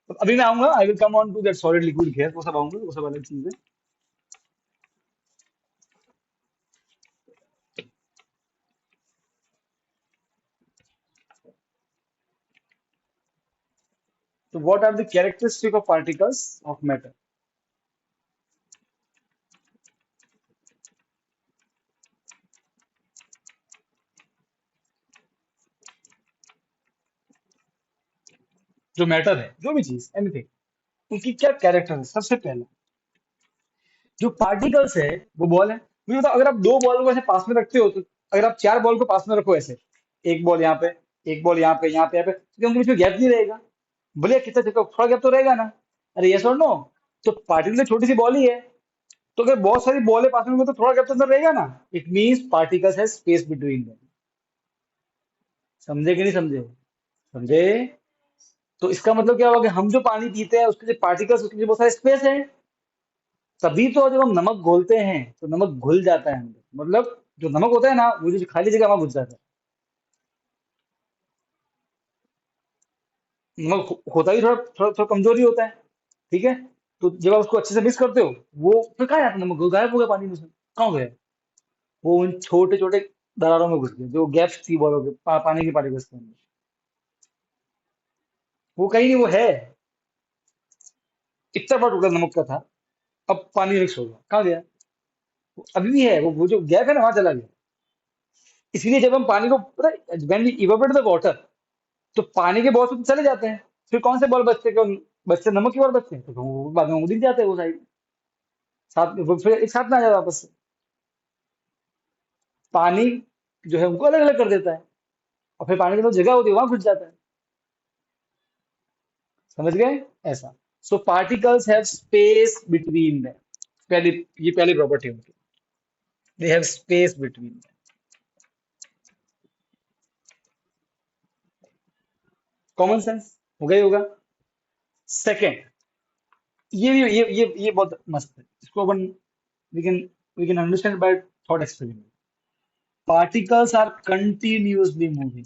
तो अभी मैं आऊंगा, I will come on to that solid liquid gas, वो सब आऊंगा, वो सब अलग चीज है। तो what are the characteristic of particles of matter. जो मैटर है, जो भी चीज, एनीथिंग, उनकी क्या कैरेक्टर है, सबसे पहला, जो पार्टिकल्स है वो बॉल है। मुझे बताओ, अगर आप दो बॉल को ऐसे पास में रखते हो तो, अगर आप चार बॉल को पास में रखो ऐसे, एक बॉल यहाँ पे, एक बॉल यहाँ पे, यहाँ पे, यहाँ पे, तो क्या उनके बीच में गैप नहीं रहेगा? बोले कितना देखो, थोड़ा गैप तो रहेगा ना? अरे यस और नो? तो पार्टिकल छोटी सी बॉल ही है, तो अगर बहुत सारी बॉल है पास में तो थोड़ा गैप तो अंदर रहेगा ना। इट मीन्स पार्टिकल्स है स्पेस बिटवीन देम। समझे कि नहीं समझे? समझे? तो इसका मतलब क्या हुआ कि हम जो पानी पीते हैं उसके जो पार्टिकल्स, उसके लिए बहुत सारे स्पेस है। तभी तो जब हम नमक घोलते हैं तो नमक घुल जाता है अंदर, मतलब जो नमक होता है ना वो जो खाली जगह वहां घुस जाता है। नमक होता ही थोड़ा थोड़ा थोड़ा कमजोरी होता है, ठीक है? तो जब आप उसको अच्छे से मिक्स करते हो, वो फिर कहाँ जाता है नमक? वो गायब हो गया पानी में से, कहाँ गया? वो उन छोटे छोटे दरारों में घुस गया, जो गैप्स थी बॉलों के पानी के पार्टिकल्स के अंदर। वो कहीं नहीं, वो है। इतना बड़ा टुकड़ा नमक का था, अब पानी मिक्स हो गया, कहाँ गया? वो अभी भी है, वो जो गैप है ना वहां चला गया। इसलिए जब हम पानी को, पता है, when we evaporate the water, तो पानी के बॉल्स तो चले जाते हैं, फिर कौन से बॉल बचते हैं? बचते नमक के बॉल बचते हैं, तो वो बाद में वो दिख जाते हैं वो साइड, साथ में वो फिर एक साथ में आ जाता है वापस से। पानी जो है उनको अलग अलग कर देता है, और फिर पानी की जो जगह होती है वहां घुस जाता है। समझ गए? ऐसा। So particles have space between them. पहली, ये पहली प्रॉपर्टी उनकी, they have space between. Common sense हो गया ही होगा। सेकेंड, ये बहुत मस्त है, इसको अपन we can we can understand by thought experiment. Particles are continuously moving.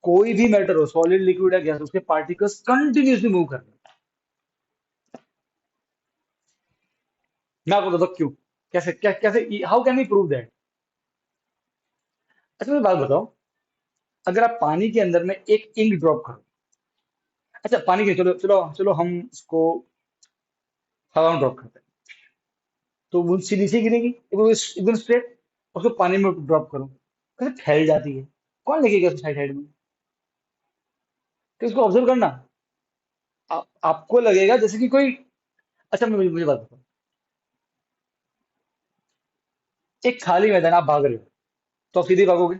कोई भी मैटर हो, सॉलिड लिक्विड या गैस, उसके पार्टिकल्स कंटिन्यूअसली मूव कर रहे हैं। मैं आपको बताता हूं क्यों, कैसे, क्या कैसे, how can we prove that? अच्छा मुझे बात बताओ, अगर आप पानी के अंदर में एक इंक ड्रॉप करो, अच्छा पानी के, चलो चलो चलो हम इसको हवा में ड्रॉप करते हैं, तो वो सीधी नीचे गिरेगी, वो एकदम स्ट्रेट। उसको पानी में ड्रॉप करो, कैसे फैल जाती है? कौन लेके गया साइड साइड में? तो इसको ऑब्जर्व करना। आपको लगेगा जैसे कि कोई, अच्छा मुझे बात बताओ, एक खाली मैदान, आप भाग रहे हो, तो आप सीधे भागोगे,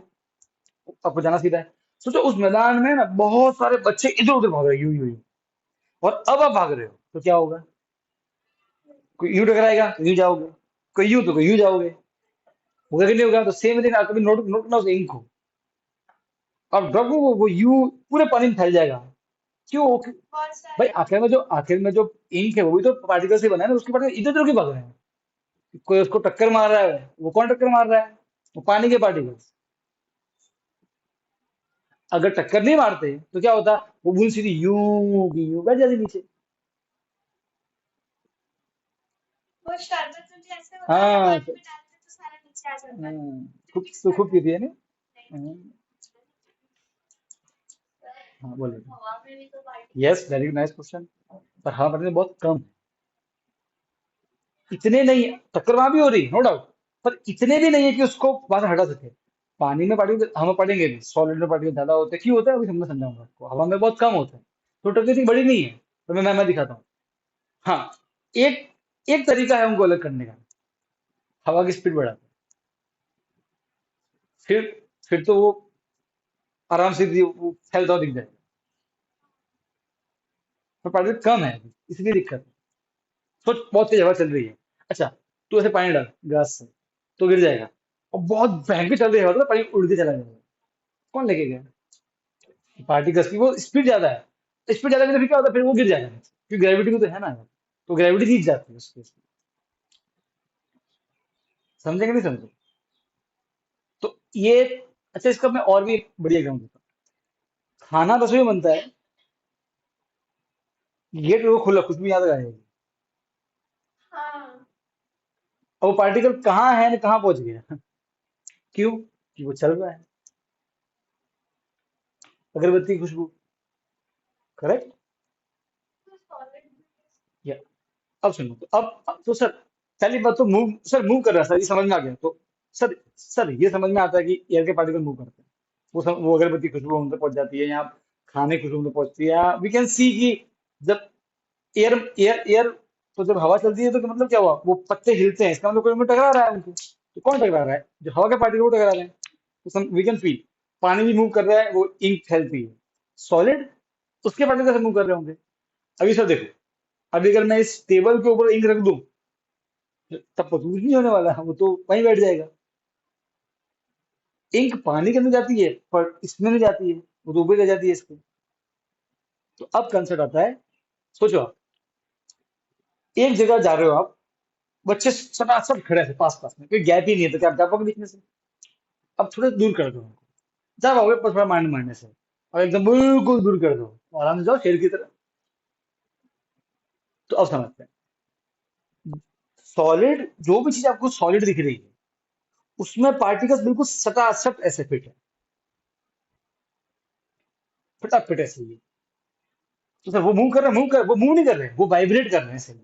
आपको जाना सीधा है। सोचो उस मैदान में ना बहुत सारे बच्चे इधर उधर भाग रहे हैं, यूं यूं यूं, और अब आप भाग रहे हो तो क्या होगा? कोई यूं टकराएगा तो यूं जाओगे, कोई यूं तो कोई यूं जाओगे। होगा कि नहीं होगा? तो सेम थिंग, आप कभी नोट नोट करना उस इंक को, आप ड्रॉप को, वो यूं पूरे पानी में फैल जाएगा। क्यों? बहुत भाई सारे। आखिर में जो इंक है वो भी तो पार्टिकल से बना है ना, उसके पार्टिकल इधर उधर क्यों भाग रहे हैं? कोई उसको टक्कर मार रहा है, वो कौन टक्कर मार रहा है? वो पानी के पार्टिकल्स। अगर टक्कर नहीं मारते तो क्या होता? वो बूंद सीधी यूं की यूं बैठ जाती नीचे। वो शरबत में भी ऐसे होता है ना, हाँ पानी में डालते तो सारा नीचे आ जाता है। खूब मिक्स तो कर खूब देते पीती है ना। हैं। हाँ हाँ, बोलो। हवा में भी तो yes, particles. Very nice question. पर हवा पार्टिकल बहुत कम है। इतने नहीं है, टक्कर वहां भी हो रही नो डाउट, पर इतने भी नहीं है कि उसको वहां से हटा सके। पानी में पार्टिकल हम पढ़ेंगे भी, सॉलिड में पार्टिकल ज्यादा होते हैं, क्यों होता है अभी मैं समझाऊंगा आपको। हवा में बहुत कम होता है, तो टक्कर इतनी बड़ी नहीं है। तो मैं दिखाता हूँ। हाँ, एक एक तरीका है उनको अलग करने का, हवा की स्पीड बढ़ाते हैं। फिर फिर तो वो आराम से वो फैलता हुआ दिख जाएगा, पर पार्टिकल कम है अभी, इसलिए दिक्कत है। सोच, बहुत तेज हवा चल रही है, अच्छा, तू ऐसे पानी डाल ग्लास से, तो गिर जाएगा। और बहुत भयंकर चल रही है हवा, तो पानी उड़ के चला जाएगा। कौन लेके गया? पार्टिकल्स की वो स्पीड ज्यादा है, स्पीड ज्यादा है तो फिर क्या होता है? फिर वो गिर जाएगा नीचे, क्योंकि ग्रेविटी भी तो है ना यार, तो ग्रेविटी जीत जाती है उसके उसमें। समझेंगे नहीं समझे? तो ये, अच्छा इसका मैं और भी बढ़िया एग्जाम्पल देता हूँ। खाना रसोई में बनता है, गेट वो खुला, खुशबू याद आ जाएगी, हाँ। और वो पार्टिकल कहाँ है ना कहाँ पहुंच गया? क्यों? कि वो चल रहा है, अगरबत्ती की खुशबू। करेक्ट? तो सॉलिड। या अब सुनो, तो तो सर, पहली बात तो मूव कर रहा है सर, ये समझ में आ गया। तो सर ये समझ में आता है कि एयर के पार्टिकल मूव करते हैं। वो अगरबत्ती खुशबू हम तक पहुंच जाती है, यहाँ खाने की खुशबू हम तक पहुंचती है। वी कैन सी कि जब एयर एयर एयर तो जब हवा चलती है तो मतलब क्या हुआ, वो पत्ते हिलते हैं, इसका मतलब कोई उनमें टकरा रहा है उनको। तो कौन टकरा रहा है? जो हवा के पार्टिकल वो टकरा रहे हैं। तो वी कैन फील पानी भी मूव कर रहा है, वो इंक फैलती है। सॉलिड उसके पार्टिकल से मूव कर रहे होंगे। अभी सर देखो, अभी अगर मैं इस टेबल के ऊपर इंक रख दूं, तब तो कुछ नहीं होने वाला, वो तो वहीं बैठ जाएगा। इंक पानी के अंदर जाती है पर इसमें नहीं जाती है, वो तो ऊपर रह जाती है इसके। तो अब कंसेप्ट आता है, सोचो आप एक जगह जा रहे हो आप, बच्चे सटासट खड़े थे पास पास में, कोई गैप ही नहीं है, तो क्या आप जा पाओगे बीच में से? अब थोड़े दूर कर दो उनको, जा पाओगे पर थोड़ा मारने मारने से। और एकदम बिल्कुल दूर कर दो, तो आराम से जाओ शेर की तरह। तो अब समझते हैं, सॉलिड जो भी चीज आपको सॉलिड दिख रही है, उसमें पार्टिकल्स बिल्कुल सटासट ऐसे फिट है, फटाफट ऐसे ही है। तो सर वो मूव कर रहे हैं, वो मूव नहीं कर रहे हैं, वो वाइब्रेट कर रहे हैं ऐसे ही।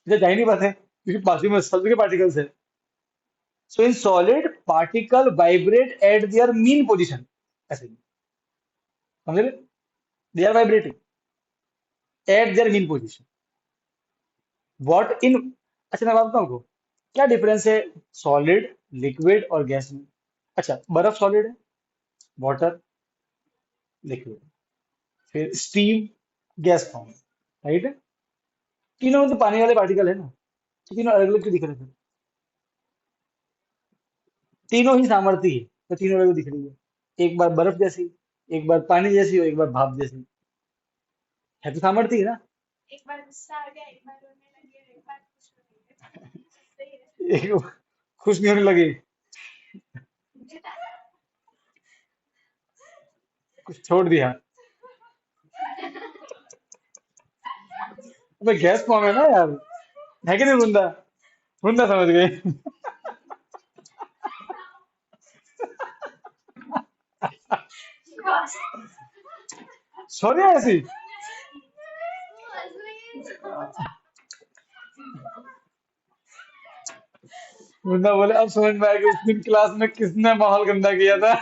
ये जाहिर बात है क्योंकि पास में सभी के पार्टिकल्स है। So in solid particle vibrate at their mean position, ऐसे ही समझ रहे? They are vibrating at their mean position. What in, अच्छा मैं बात बताऊं आपको, क्या डिफरेंस है सॉलिड, लिक्विड और गैस में? अच्छा, बर्फ सॉलिड है, वाटर लिक्विड, फिर स्टीम गैस फॉर्म, राइट है? तीनों में तो पानी वाले पार्टिकल है ना, तो तीनों अलग अलग क्यों दिख रहे थे? तीनों ही सामर्थ्य है, तो तीनों अलग दिख रही है। एक बार बर्फ जैसी, एक बार पानी जैसी और एक बार भाप जैसी, है तो सामर्थ्य ही ना। एक बार गुस्सा आ गया, एक बार रोने लगे, एक बार खुश हो गए। सही है। एक बार खुश नहीं होने लगी, कुछ छोड़ दिया। अबे गैस फॉर्म है ना यार, है कि नहीं बंदा? बंदा समझ गए। सॉरी ऐसी, बंदा बोले अब समझ में आया कि उस दिन क्लास में किसने माहौल गंदा किया था।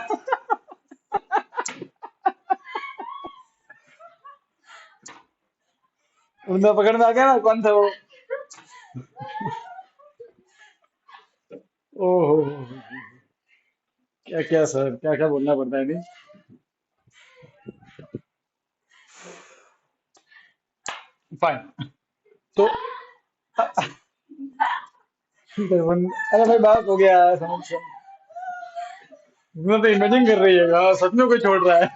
बंदा पकड़ में आ गया ना कौन था वो। ओहो, क्या क्या सर, क्या क्या बोलना पड़ता है नहीं। फाइन। तो अरे भाई बात हो गया, समझ समझ। मैं तो इमेजिन कर रही है, हाँ, सच में कोई छोड़ रहा है।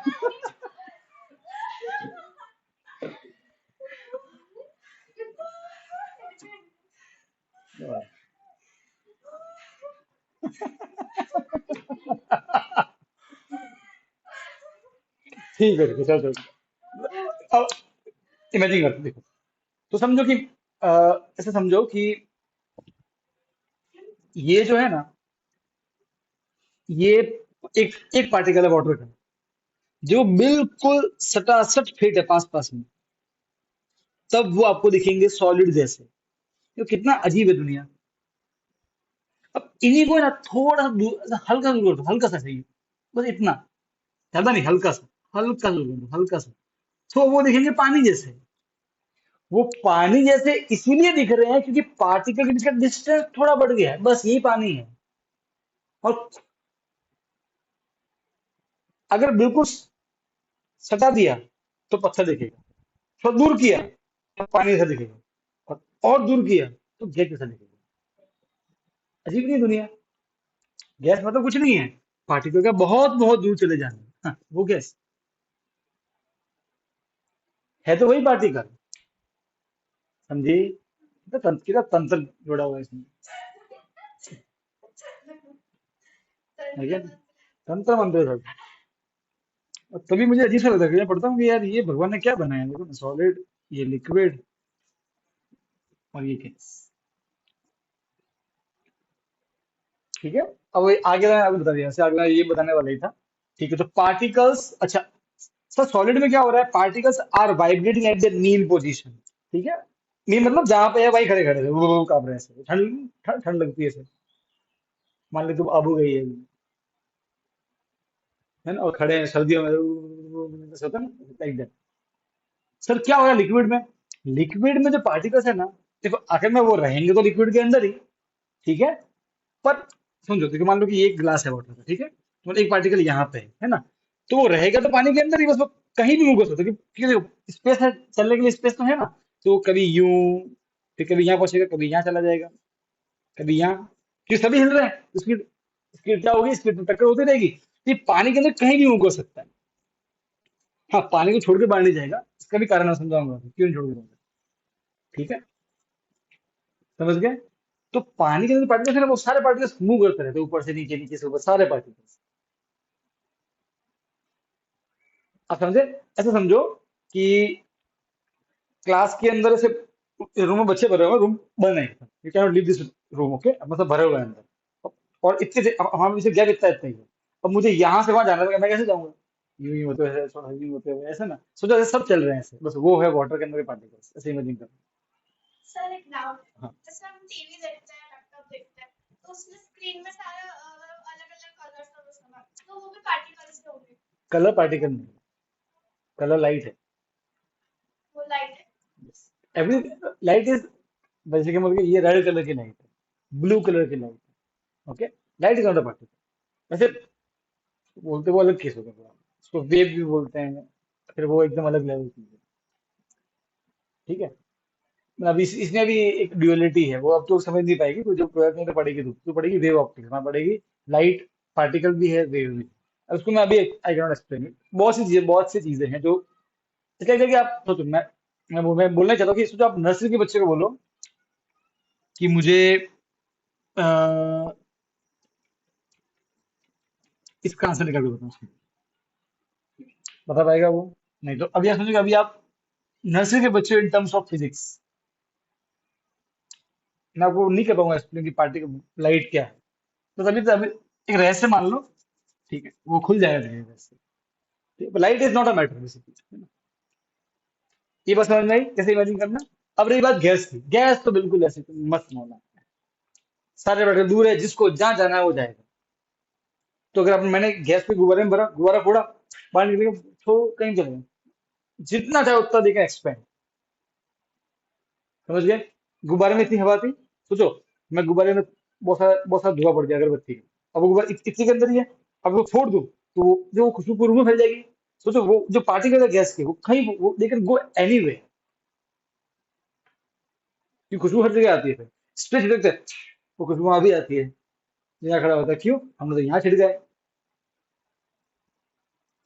ठीक है, ठीक है, चलो चलो। अब इमेजिन करते देखो, तो समझो कि अ, ऐसे समझो कि ये जो है ना, ये एक एक पार्टिकल है वाटर का, जो बिल्कुल सटासट फिट है पास पास में, तब वो आपको दिखेंगे सॉलिड जैसे। तो कितना अजीब है दुनिया। अब इन्हीं को है ना थोड़ा सा दूर, हल्का दूर कर दो, हल्का सा सही, बस इतना, ज्यादा नहीं, हल्का सा, हल्का सा दूर कर दो, हल्का सा, तो वो दिखेंगे पानी जैसे। वो पानी जैसे इसीलिए दिख रहे हैं क्योंकि पार्टिकल के बीच का डिस्टेंस थोड़ा बढ़ गया है, बस यही पानी है। और अगर बिल्कुल सटा दिया तो पत्थर दिखेगा, थोड़ा दूर किया तो पानी जैसा दिखेगा, और दूर किया तो गैस जैसा दिखेगा। अजीब नहीं दुनिया? गैस मतलब कुछ नहीं है, पार्टिकल का बहुत बहुत दूर चले जाना, हाँ, वो गैस है, तो वही पार्टिकल, समझी? तो कितना तंत्र जुड़ा हुआ है इसमें, है क्या? तंत्र मंत्र सब। और तभी मुझे अजीब सा लगता है कि मैं पढ़ता हूँ कि यार ये भगवान ने क्या बनाया, देखो ना, सॉलिड, ये लिक्विड और ये गैस। ठीक है, अब ये आगे मैं आपको बता दिया, जैसे आगे मैं ये बताने वाला ही था। ठीक है, तो पार्टिकल्स, अच्छा सर सॉलिड में क्या हो रहा है, particles are vibrating at the mean position. ठीक है, मीन मतलब जहां पे है वही खड़े खड़े थे, वो कांप रहे हैं ऐसे, ठंड ठंड ठंड लगती है सर। मान ली तुम अब हो गई है, है ना, और खड़े हैं सर्दियों में, ऐसा होता है ना, लाइक दैट। सर क्या होगा लिक्विड में? लिक्विड में जो पार्टिकल्स है ना, देखो आखिर में वो रहेंगे तो लिक्विड के अंदर ही, ठीक है। पर समझो, देखो मान लो कि एक ग्लास है वाटर का, ठीक है, तो एक पार्टिकल यहाँ पे है ना, तो वो रहेगा तो पानी के अंदर ही, बस वो कहीं भी मूव कर सकता है, क्योंकि देखो स्पेस है, चलने के लिए स्पेस तो है ना। तो वो कभी यूं, फिर कभी यहाँ पहुंचेगा, कभी यहाँ चला जाएगा, कभी यहाँ, क्योंकि सभी हिल रहे हैं, स्पीड, स्पीड क्या होगी, स्पीड में टक्कर होती रहेगी। ये पानी के अंदर कहीं भी मूव कर सकता है। हाँ, पानी को छोड़ के बाहर नहीं जाएगा, इसका भी कारण मैं समझाऊंगा क्यों नहीं छोड़ के जाएगा, ठीक है, समझ गए। तो पानी के अंदर पार्टिकल्स है ना, वो सारे पार्टिकल्स मूव करते रहते हैं, ऊपर से नीचे, नीचे से ऊपर, सारे पार्टिकल्स। आप समझे? ऐसा समझो कि क्लास के अंदर से रूम में बच्चे भरे हुए हैं, रूम बंद है, you can not leave this room, okay, मतलब भरे हुए हैं अंदर, और हमारे पीछे गैप इतना ही है। अब मुझे यहाँ से वहां जाना है, मैं कैसे जाऊंगा? यूं ही होते हुए, थोड़ा यूं होते हुए, ऐसे ना सोचो, ऐसे सब चल रहे हैं ऐसे, बस वो है वाटर के अंदर के पार्टिकल्स, ऐसे इमेजिन करो। सर एक डाउट है, हाँ, जैसे हम टीवी देखते हैं, लैपटॉप देखते हैं, तो उसमें स्क्रीन में सारा अलग अलग कलर्स और उसका, तो वो भी पार्टिकल्स होंगे। कलर पार्टिकल नहीं, कलर लाइट है। वो लाइट है। एवरी लाइट इज, वैसे कि मतलब ये रेड कलर की लाइट है, ब्लू कलर की लाइट है, okay. Light is not a particle. वैसे बोलते वो अलग केस होगा थोड़ा, उसको वेव भी बोलते हैं, फिर वो एकदम अलग लेवल की है, ठीक है। मतलब अभी इसमें भी एक ड्यूअलिटी है, वो अब तो समझ नहीं पाएगी, तो जो ट्वेल्थ में तो पढ़ेगी, तो पढ़ेगी वेव ऑप्टिक्स, वहाँ पढ़ेगी लाइट पार्टिकल भी है, वेव भी। अब उसको मैं अभी आई कैन नॉट एक्सप्लेन। बहुत सी चीजें हैं जो, इसलिए कि आप सोचो, मैं बोलना चाहता हूँ कि सोचो आप नर्सरी के बच्चे को बोलो कि मुझे अ, इसका आंसर निकाल के बताओ, बता पाएगा वो? नहीं। तो अभी आप समझो कि अभी आप नर्सरी के बच्चे इन टर्म्स ऑफ फिजिक्स, मैं आपको नहीं कर पाऊंगा एक्सप्लेन कि पार्टिकल लाइट क्या है। तो अभी एक रहस्य मान लो, ठीक है, वो खुल जाएगा धीरे धीरे। Light is not a matter basically, ये बस समझ में आई कैसे इमेजिन करना। अब रही बात गैस की, गैस तो बिल्कुल ऐसे मस्त होना, सारे बैठे दूर है, जिसको जहां जाना है वो जाएगा। तो अगर मैंने गैस पे गुब्बारे में भरा, गुब्बारा फोड़ा, बाहर निकलेगा, तो कहीं चलेगा, जितना चाहे उतना देगा एक्सपेंड, समझ गए। गुब्बारे में इतनी हवा थी, सोचो, मैं गुब्बारे में बहुत सारा धुआं पड़ गया अगरबत्ती का, अब वो गुब्बारा इतनी के अंदर ही है, अब वो फोड़ दूं तो जो खुशबू पूरे रूम में फैल जाएगी। सोचो वो जो पार्टिकल है गैस के, वो कहीं वो दे कैन गो एनीवे, कि खुशबू हर जगह आती है, फिर स्प्रे छिड़कते हैं, वो खुशबू वहां भी आती है, यहाँ खड़ा होता है, क्यों? हमने तो यहाँ छिड़का है,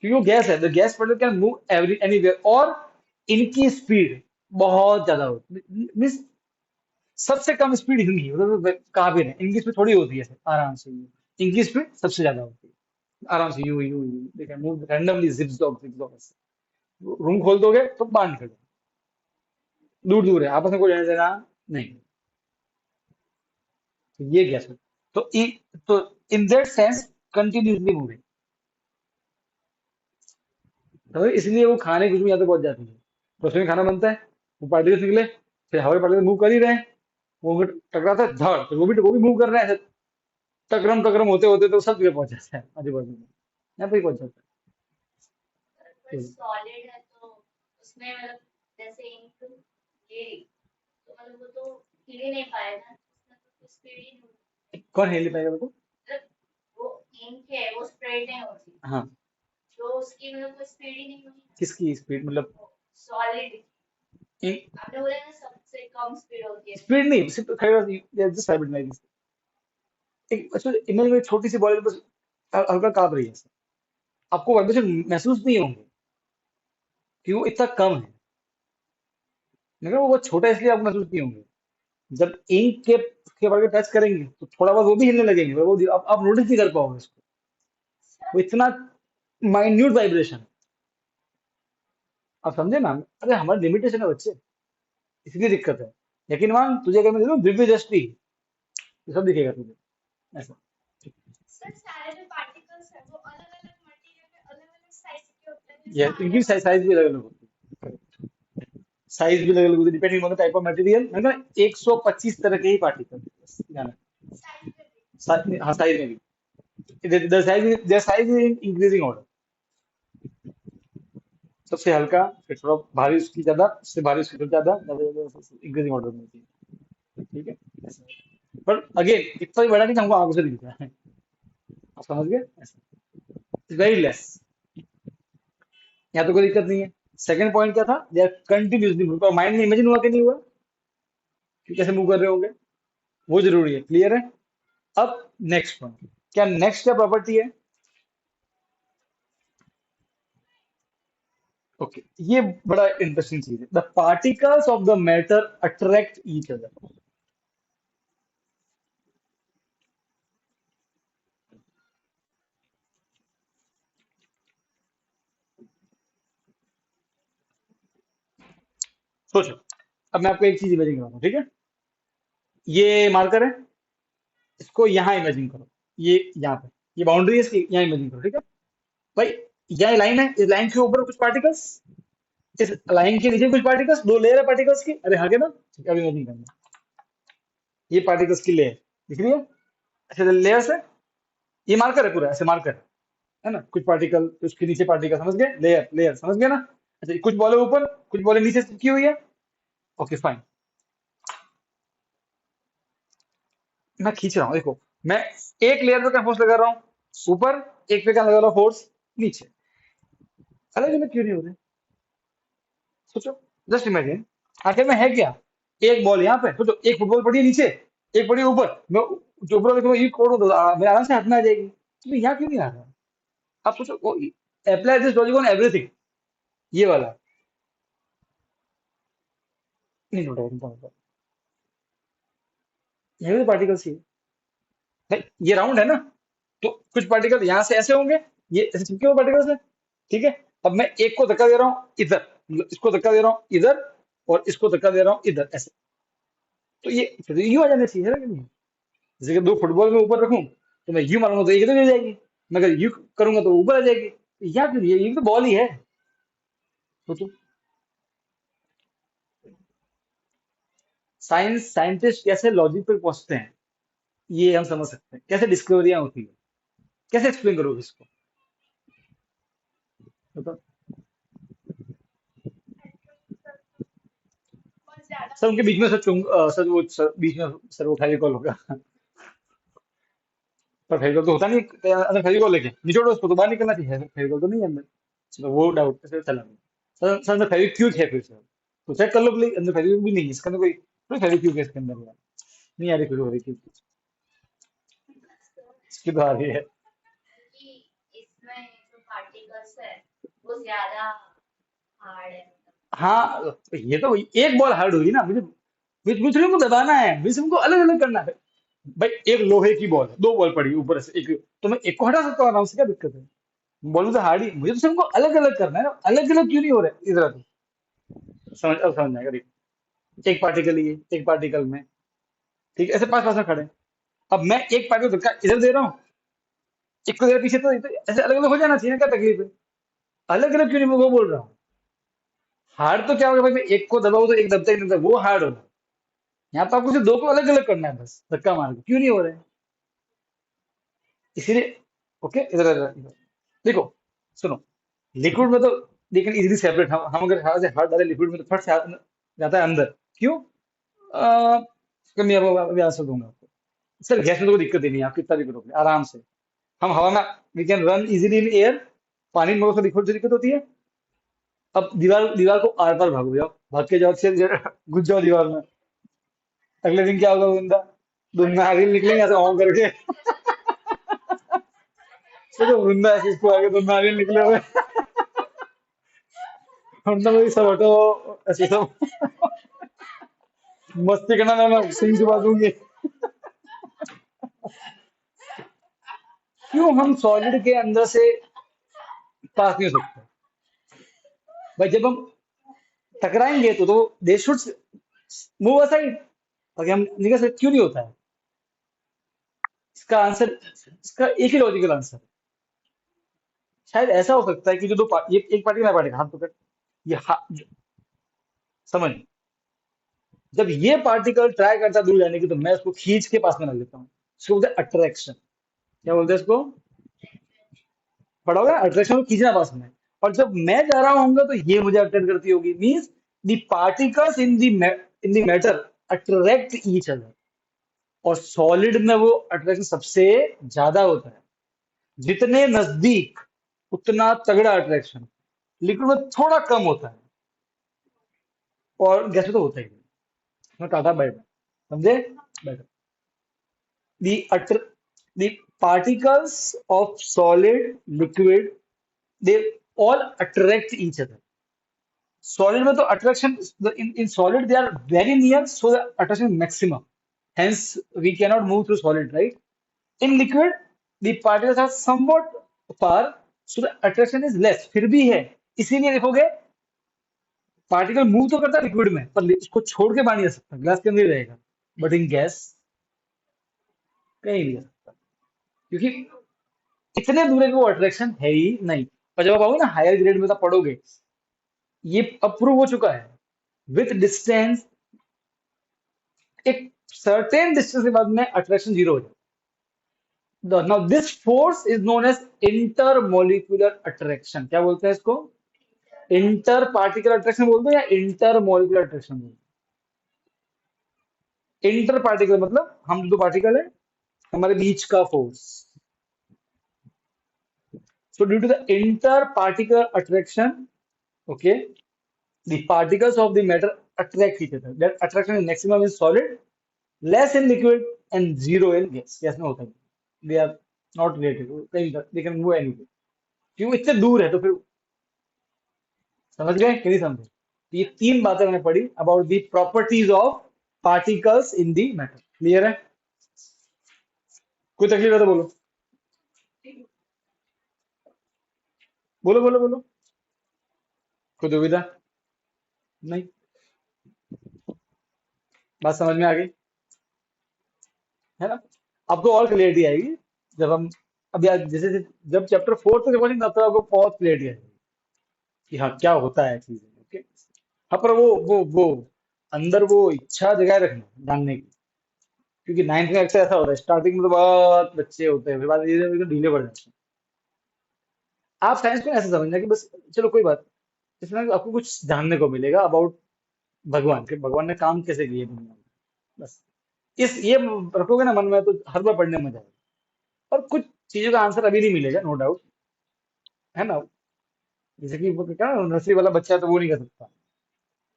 क्योंकि वो गैस है, the gas particle can move every anywhere, और इनकी स्पीड बहुत ज्यादा होती है, सबसे कम स्पीड इनकी, मतलब कहाँ भी नहीं, इनकी स्पीड थोड़ी होती है ऐसे आराम से, इनकी स्पीड सबसे ज्यादा होती है, आराम से यू यू यू देखा मूव रैंडमली, जिप्स ऑफ ऐसे। रूम खोल दोगे तो बाहर निकल जाओ, दूर दूर है, आपस में कोई लेना देना नहीं। तो ये गैस है। तो तो in that sense continuously moving, तो इसलिए वो खाने की खुशबू यहाँ तक पहुंच जाती है, तो उसमें खाना बनता है, वो पार्टिकल्स निकले, फिर हवाई पार्टिकल मूव कर ही रहे हैं, वो अगर टकराता है धड़, तो वो भी मूव कर रहे हैं ऐसे, टकरम टकरम होते होते तो सब जगह पहुंच जाता है, आजू बाजू में, यहाँ पे ही पहुंच जाता पर है। सॉलिड है तो उसमें मतलब जैसे इंक ये तो मतलब वो तो हिल ही नहीं पाएगा, उसमें तो कुछ स्पीड ही नहीं होती, कौन हेल पाएगा देखो? मतलब वो इंक है वो स्प्रेड नहीं होती, हाँ, तो उसकी मतलब कोई स्पीड ही नहीं होगी ना। किसकी स्पीड मतलब? सॉलिड आपने बोला ना सबसे कम स्पीड होती है। स्पीड नहीं, सिर्फ खड़े जस्ट हैबिट लाइक दिस। एक अच्छा इमेज में छोटी सी बॉडी बस हल्का कांप रही है, आपको वाइब्रेशन महसूस नहीं होंगे, क्योंकि वो इतना कम है, मगर वो बहुत छोटा है, इसलिए आपको महसूस नहीं होंगे। जब इंक के बारे में टच करेंगे तो थोड़ा बहुत वो भी हिलने लगेंगे, पर वो आप नोटिस नहीं कर पाओगे उसको, वो इतना माइन्यूट वाइब्रेशन। आप समझे ना? अरे हमारे लिमिटेशन है बच्चे, इसलिए दिक्कत है। लेकिन मान तुझे अगर मैं दे दूं दिव्य दृष्टि, ये सब दिखेगा तुझे ऐसा। सर सारे जो पार्टिकल्स है वो अलग अलग मटेरियल में अलग अलग साइज के होते हैं, ये जैसे इनकी आयरन साइज भी अलग अलग होती है, साइज भी अलग अलग होती है depending on the type of material, मतलब 125 तरह के ही पार्टिकल जाना। साइज में भी। हाँ, साइज में भी, their size is increasing order, सबसे हल्का, फिर थोड़ा भारी उसकी ज्यादा, उससे भारी उसकी थोड़ी ज्यादा ज्यादा इंक्रीजिंग ऑर्डर में होती है, ठीक है ऐसा। पर अगेन इतना भी बड़ा नहीं कि हमको आंखों से दिखता है, आप समझ गए ऐसा, वेरी लेस, यहाँ तो कोई दिक्कत नहीं है। सेकंड पॉइंट क्या था, they are continuously move, mind में इमेजिन हुआ कि नहीं हुआ कि कैसे मूव कर रहे होंगे, वो जरूरी है, क्लियर है। अब नेक्स्ट पॉइंट, क्या नेक्स्ट क्या प्रॉपर्टी है, ओके ये बड़ा इंटरेस्टिंग चीज है, the particles of the matter attract each other. सोचो, अब मैं आपको एक चीज इमेजिन कराता हूँ, ठीक है, ये मार्कर है, इसको यहाँ इमेजिन करो, ये यहाँ पे, ये बाउंड्री है इसकी, यहाँ इमेजिन करो, ठीक है भाई, यहाँ लाइन है, इस लाइन के ऊपर कुछ पार्टिकल्स, इस लाइन के नीचे कुछ पार्टिकल्स, दो लेयर है पार्टिकल्स की, अरे हाँ के ना, ठीक है, अब इमेजिन करना, ये पार्टिकल्स की लेयर दिख रही है, अच्छा लेयर्स है, ये मार्कर है पूरा, ऐसे मार्कर है ना, कुछ पार्टिकल, उसके नीचे पार्टिकल, समझ गए, लेयर लेयर समझ गए ना। अच्छा कुछ बॉले ऊपर, कुछ बॉले नीचे चिपकी हुई है, ओके फाइन, मैं खींच रहा हूँ, देखो मैं एक लेयर पे क्या फोर्स लगा रहा हूँ ऊपर, एक पे क्या लगा रहा हूँ फोर्स नीचे, अलग अलग क्यों नहीं हो रहे, सोचो, जस्ट इमेजिन, आखिर में है क्या, एक बॉल यहाँ पे, सोचो एक फुटबॉल पड़ी है नीचे, एक पड़ी है ऊपर, मैं जो ऊपर देखो ये कोड मेरे आराम से हाथ में आ जाएगी, तो यहाँ क्यों नहीं आ रहा, आप सोचो, apply this logic on everything, ये वाला नहीं उठा, ये भी पार्टिकल्स ही है भाई, ये राउंड है ना, तो कुछ पार्टिकल यहाँ से ऐसे होंगे, ये ऐसे चिपके हुए पार्टिकल्स है, ठीक है, अब मैं एक को धक्का दे रहा हूँ इधर, मतलब इसको धक्का दे रहा हूँ इधर, और इसको धक्का दे रहा हूँ इधर ऐसे, तो ये फिर यूं आ जाना चाहिए है ना कि नहीं, जैसे कि दो फुटबॉल में ऊपर रखूं, तो मैं यूं मारूंगा तो एक इधर हो जाएगी, मैं अगर यूं करूंगा तो ऊपर आ जाएगी, या फिर ये तो बॉल ही है, सोचो, साइंटिस्ट कैसे लॉजिक पे पहुंचते हैं, ये हम समझ सकते हैं, कैसे डिस्कवरियां होती है, कैसे एक्सप्लेन करोगे इसको, बताओ। बहुत ज्यादा सर उनके बीच में पेशेंस। सर सर वो सर, बीच में सर वो फेविकॉल होगा, पर फेविकॉल तो होता नहीं, अंदर फेविकॉल लेके निचोड़ो उसको तो बाहर निकलना चाहिए, फेविकॉल तो नहीं है अंदर, चलो वो डाउट से चला गया। सर अंदर फेविक्विक है फिर सर, तो चेक कर लो प्लीज, अंदर फेविक्विक भी नहीं है, इसके अंदर कोई फेविक्विक है इसके अंदर यार, नहीं आ रही फिर हो रही थी, इसकी तो आ रही है। क्योंकि इसमें जो पार्टिकल्स है वो ज्यादा हार्ड है, मतलब हाँ तो ये तो एक बॉल हार्ड हुई ना, मुझे मुझे मुझे तुमको दबाना है, मुझे तुमको अलग अलग करना है भाई, एक लोहे की बॉल है, दो बॉल पड़ी ऊपर से, एक तो मैं एक को हटा सकता हूँ आराम से, क्या दिक्कत है, बॉल तो हार्ड ही, मुझे तो सबको अलग अलग करना है ना, अलग अलग क्यों नहीं हो रहा है इधर तो, समझ अब समझ आएगा, देखो एक पार्टिकल ये एक पार्टिकल में, ठीक है, ऐसे पास पास में खड़े हैं। अब मैं एक पार्टिकल धक्का इधर दे रहा हूँ, एक को दे रहा पीछे, तो ऐसे अलग अलग हो जाना चाहिए ना, क्या तकलीफ है, अलग अलग क्यों नहीं, मैं वो बोल रहा हूँ, हार्ड तो क्या होगा भाई, मैं एक को दबाऊ तो एक दबता ही नहीं दबता, वो हार्ड होगा, यहाँ तो आपको सिर्फ दो को अलग अलग करना है बस, धक्का मार के, क्यों नहीं हो रहा है, इसीलिए, ओके इधर इधर इधर। देखो सुनो, लिक्विड में तो लेकिन इजीली सेपरेट, हम अगर हाथ से हाथ डाले लिक्विड में तो फट से हाथ जाता है अंदर, क्यों, इसका मैं अभी आंसर दूंगा आपको, सर गैस में तो कोई दिक्कत ही नहीं है, आप कितना भी करोगे आराम से, हम हवा में, we can run easily in air, पानी में तो लिक्विड से दिक्कत होती है, अब दीवार दीवार को आर पार भागो जाओ, भाग के जाओ घुस जाओ दीवार में, अगले दिन क्या होगा बंदा, दो नारियल निकलेंगे ऐसे ऑन करके, तो बंदा ऐसे इसको आगे दो नारियल निकले हुए, वरना वही सब हटो, ऐसे सब मस्ती करना, ना सिंह चुबा दूंगी, क्यों हम सॉलिड के अंदर से पास नहीं हो सकते भाई, जब हम टकराएंगे तो दे शुड मूव असाइड, ताकि हम निकल सकते, क्यों नहीं होता है, इसका आंसर, इसका एक ही लॉजिकल आंसर, शायद ऐसा हो सकता है कि जो ये एक पार्टी में पार्टी हाथ पकड़, ये समझ, जब ये पार्टिकल ट्राई करता है दूर जाने की, तो मैं उसको खींच के पास में रख लेता हूँ, इसको बोलते हैं अट्रैक्शन, क्या बोलते हैं इसको, पढ़ा होगा अट्रैक्शन को खींचना पास में, और जब मैं जा रहा होऊंगा तो ये मुझे अट्रैक्ट करती होगी, means the particles in the matter attract each other. और सॉलिड में वो अट्रैक्शन सबसे ज्यादा होता है, जितने नजदीक उतना तगड़ा अट्रैक्शन। लिक्विड में थोड़ा कम होता है, और गैस में तो होता ही नहीं। मैं टाटा बाय बाय, समझे? Bye. the attr- the particles of solid liquid, they all attract each other. Solid में तो attraction, in solid they are very near, so the attraction is maximum, hence we cannot move through solid, right? In liquid the particles are somewhat far, so the attraction is less, फिर भी है। इसीलिए देखोगे particle move तो करता है liquid में, पर उसको छोड़ के बाहर नहीं आ सकता, ग्लास के अंदर ही रहेगा। बट इन गैस कहीं नहीं आ सकता, क्योंकि इतने दूर है कि वो अट्रैक्शन है ही नहीं। और जब आप आओगे ना हायर ग्रेड में तब पढ़ोगे, ये अप्रूव हो चुका है, विथ डिस्टेंस, एक सर्टेन डिस्टेंस के बाद में अट्रैक्शन जीरो हो जाए। Now this force is known as inter molecular attraction. क्या बोलते हैं इसको? इंटर पार्टिकल अट्रैक्शन बोलते हैं, या इंटर मोलिकुलर अट्रैक्शन बोलते हैं। इंटर पार्टिकल मतलब हम दो पार्टिकल है, हमारे बीच का force. So due to the inter particle attraction, okay, the particles of the matter attract each other. That attraction is maximum in solid, less in liquid, and zero in gas. Gas में होता है, they are not related, कहीं they can move anywhere। क्यों? इतने दूर है तो फिर, समझ गए कि नहीं समझे? तो ये तीन बातें मैंने पढ़ी about the properties of particles in the matter. Clear है? कोई तकलीफ है तो बोलो, बोलो बोलो बोलो। कोई दुविधा? नहीं? बात समझ में आ गई है ना? आपको और क्लियरिटी आएगी जब हम, अभी जैसे जब चैप्टर 4 तक पढ़ेंगे तब तक आपको बहुत क्लियरिटी आएगी कि हाँ क्या होता है चीजें। ओके, हाँ, पर वो अंदर वो इच्छा जगाए रखना जानने की, क्योंकि नाइन्थ में अक्सर ऐसा होता है, स्टार्टिंग में तो बहुत बच्चे होते हैं, फिर बाद में धीरे-धीरे ढीले पड़ जाते हैं। आप साइंस को ऐसे समझना कि बस चलो कोई बात, इसमें आपको कुछ जानने को मिलेगा अबाउट भगवान के, भगवान ने काम कैसे किए दुनिया में, बस इस ये रखोगे ना मन में तो हर बार पढ़ने में मजा आएगा। और कुछ चीजों का आंसर अभी नहीं मिलेगा, नो डाउट, है ना? जैसे कि वो क्या नर्सरी वाला बच्चा है तो वो नहीं कर सकता,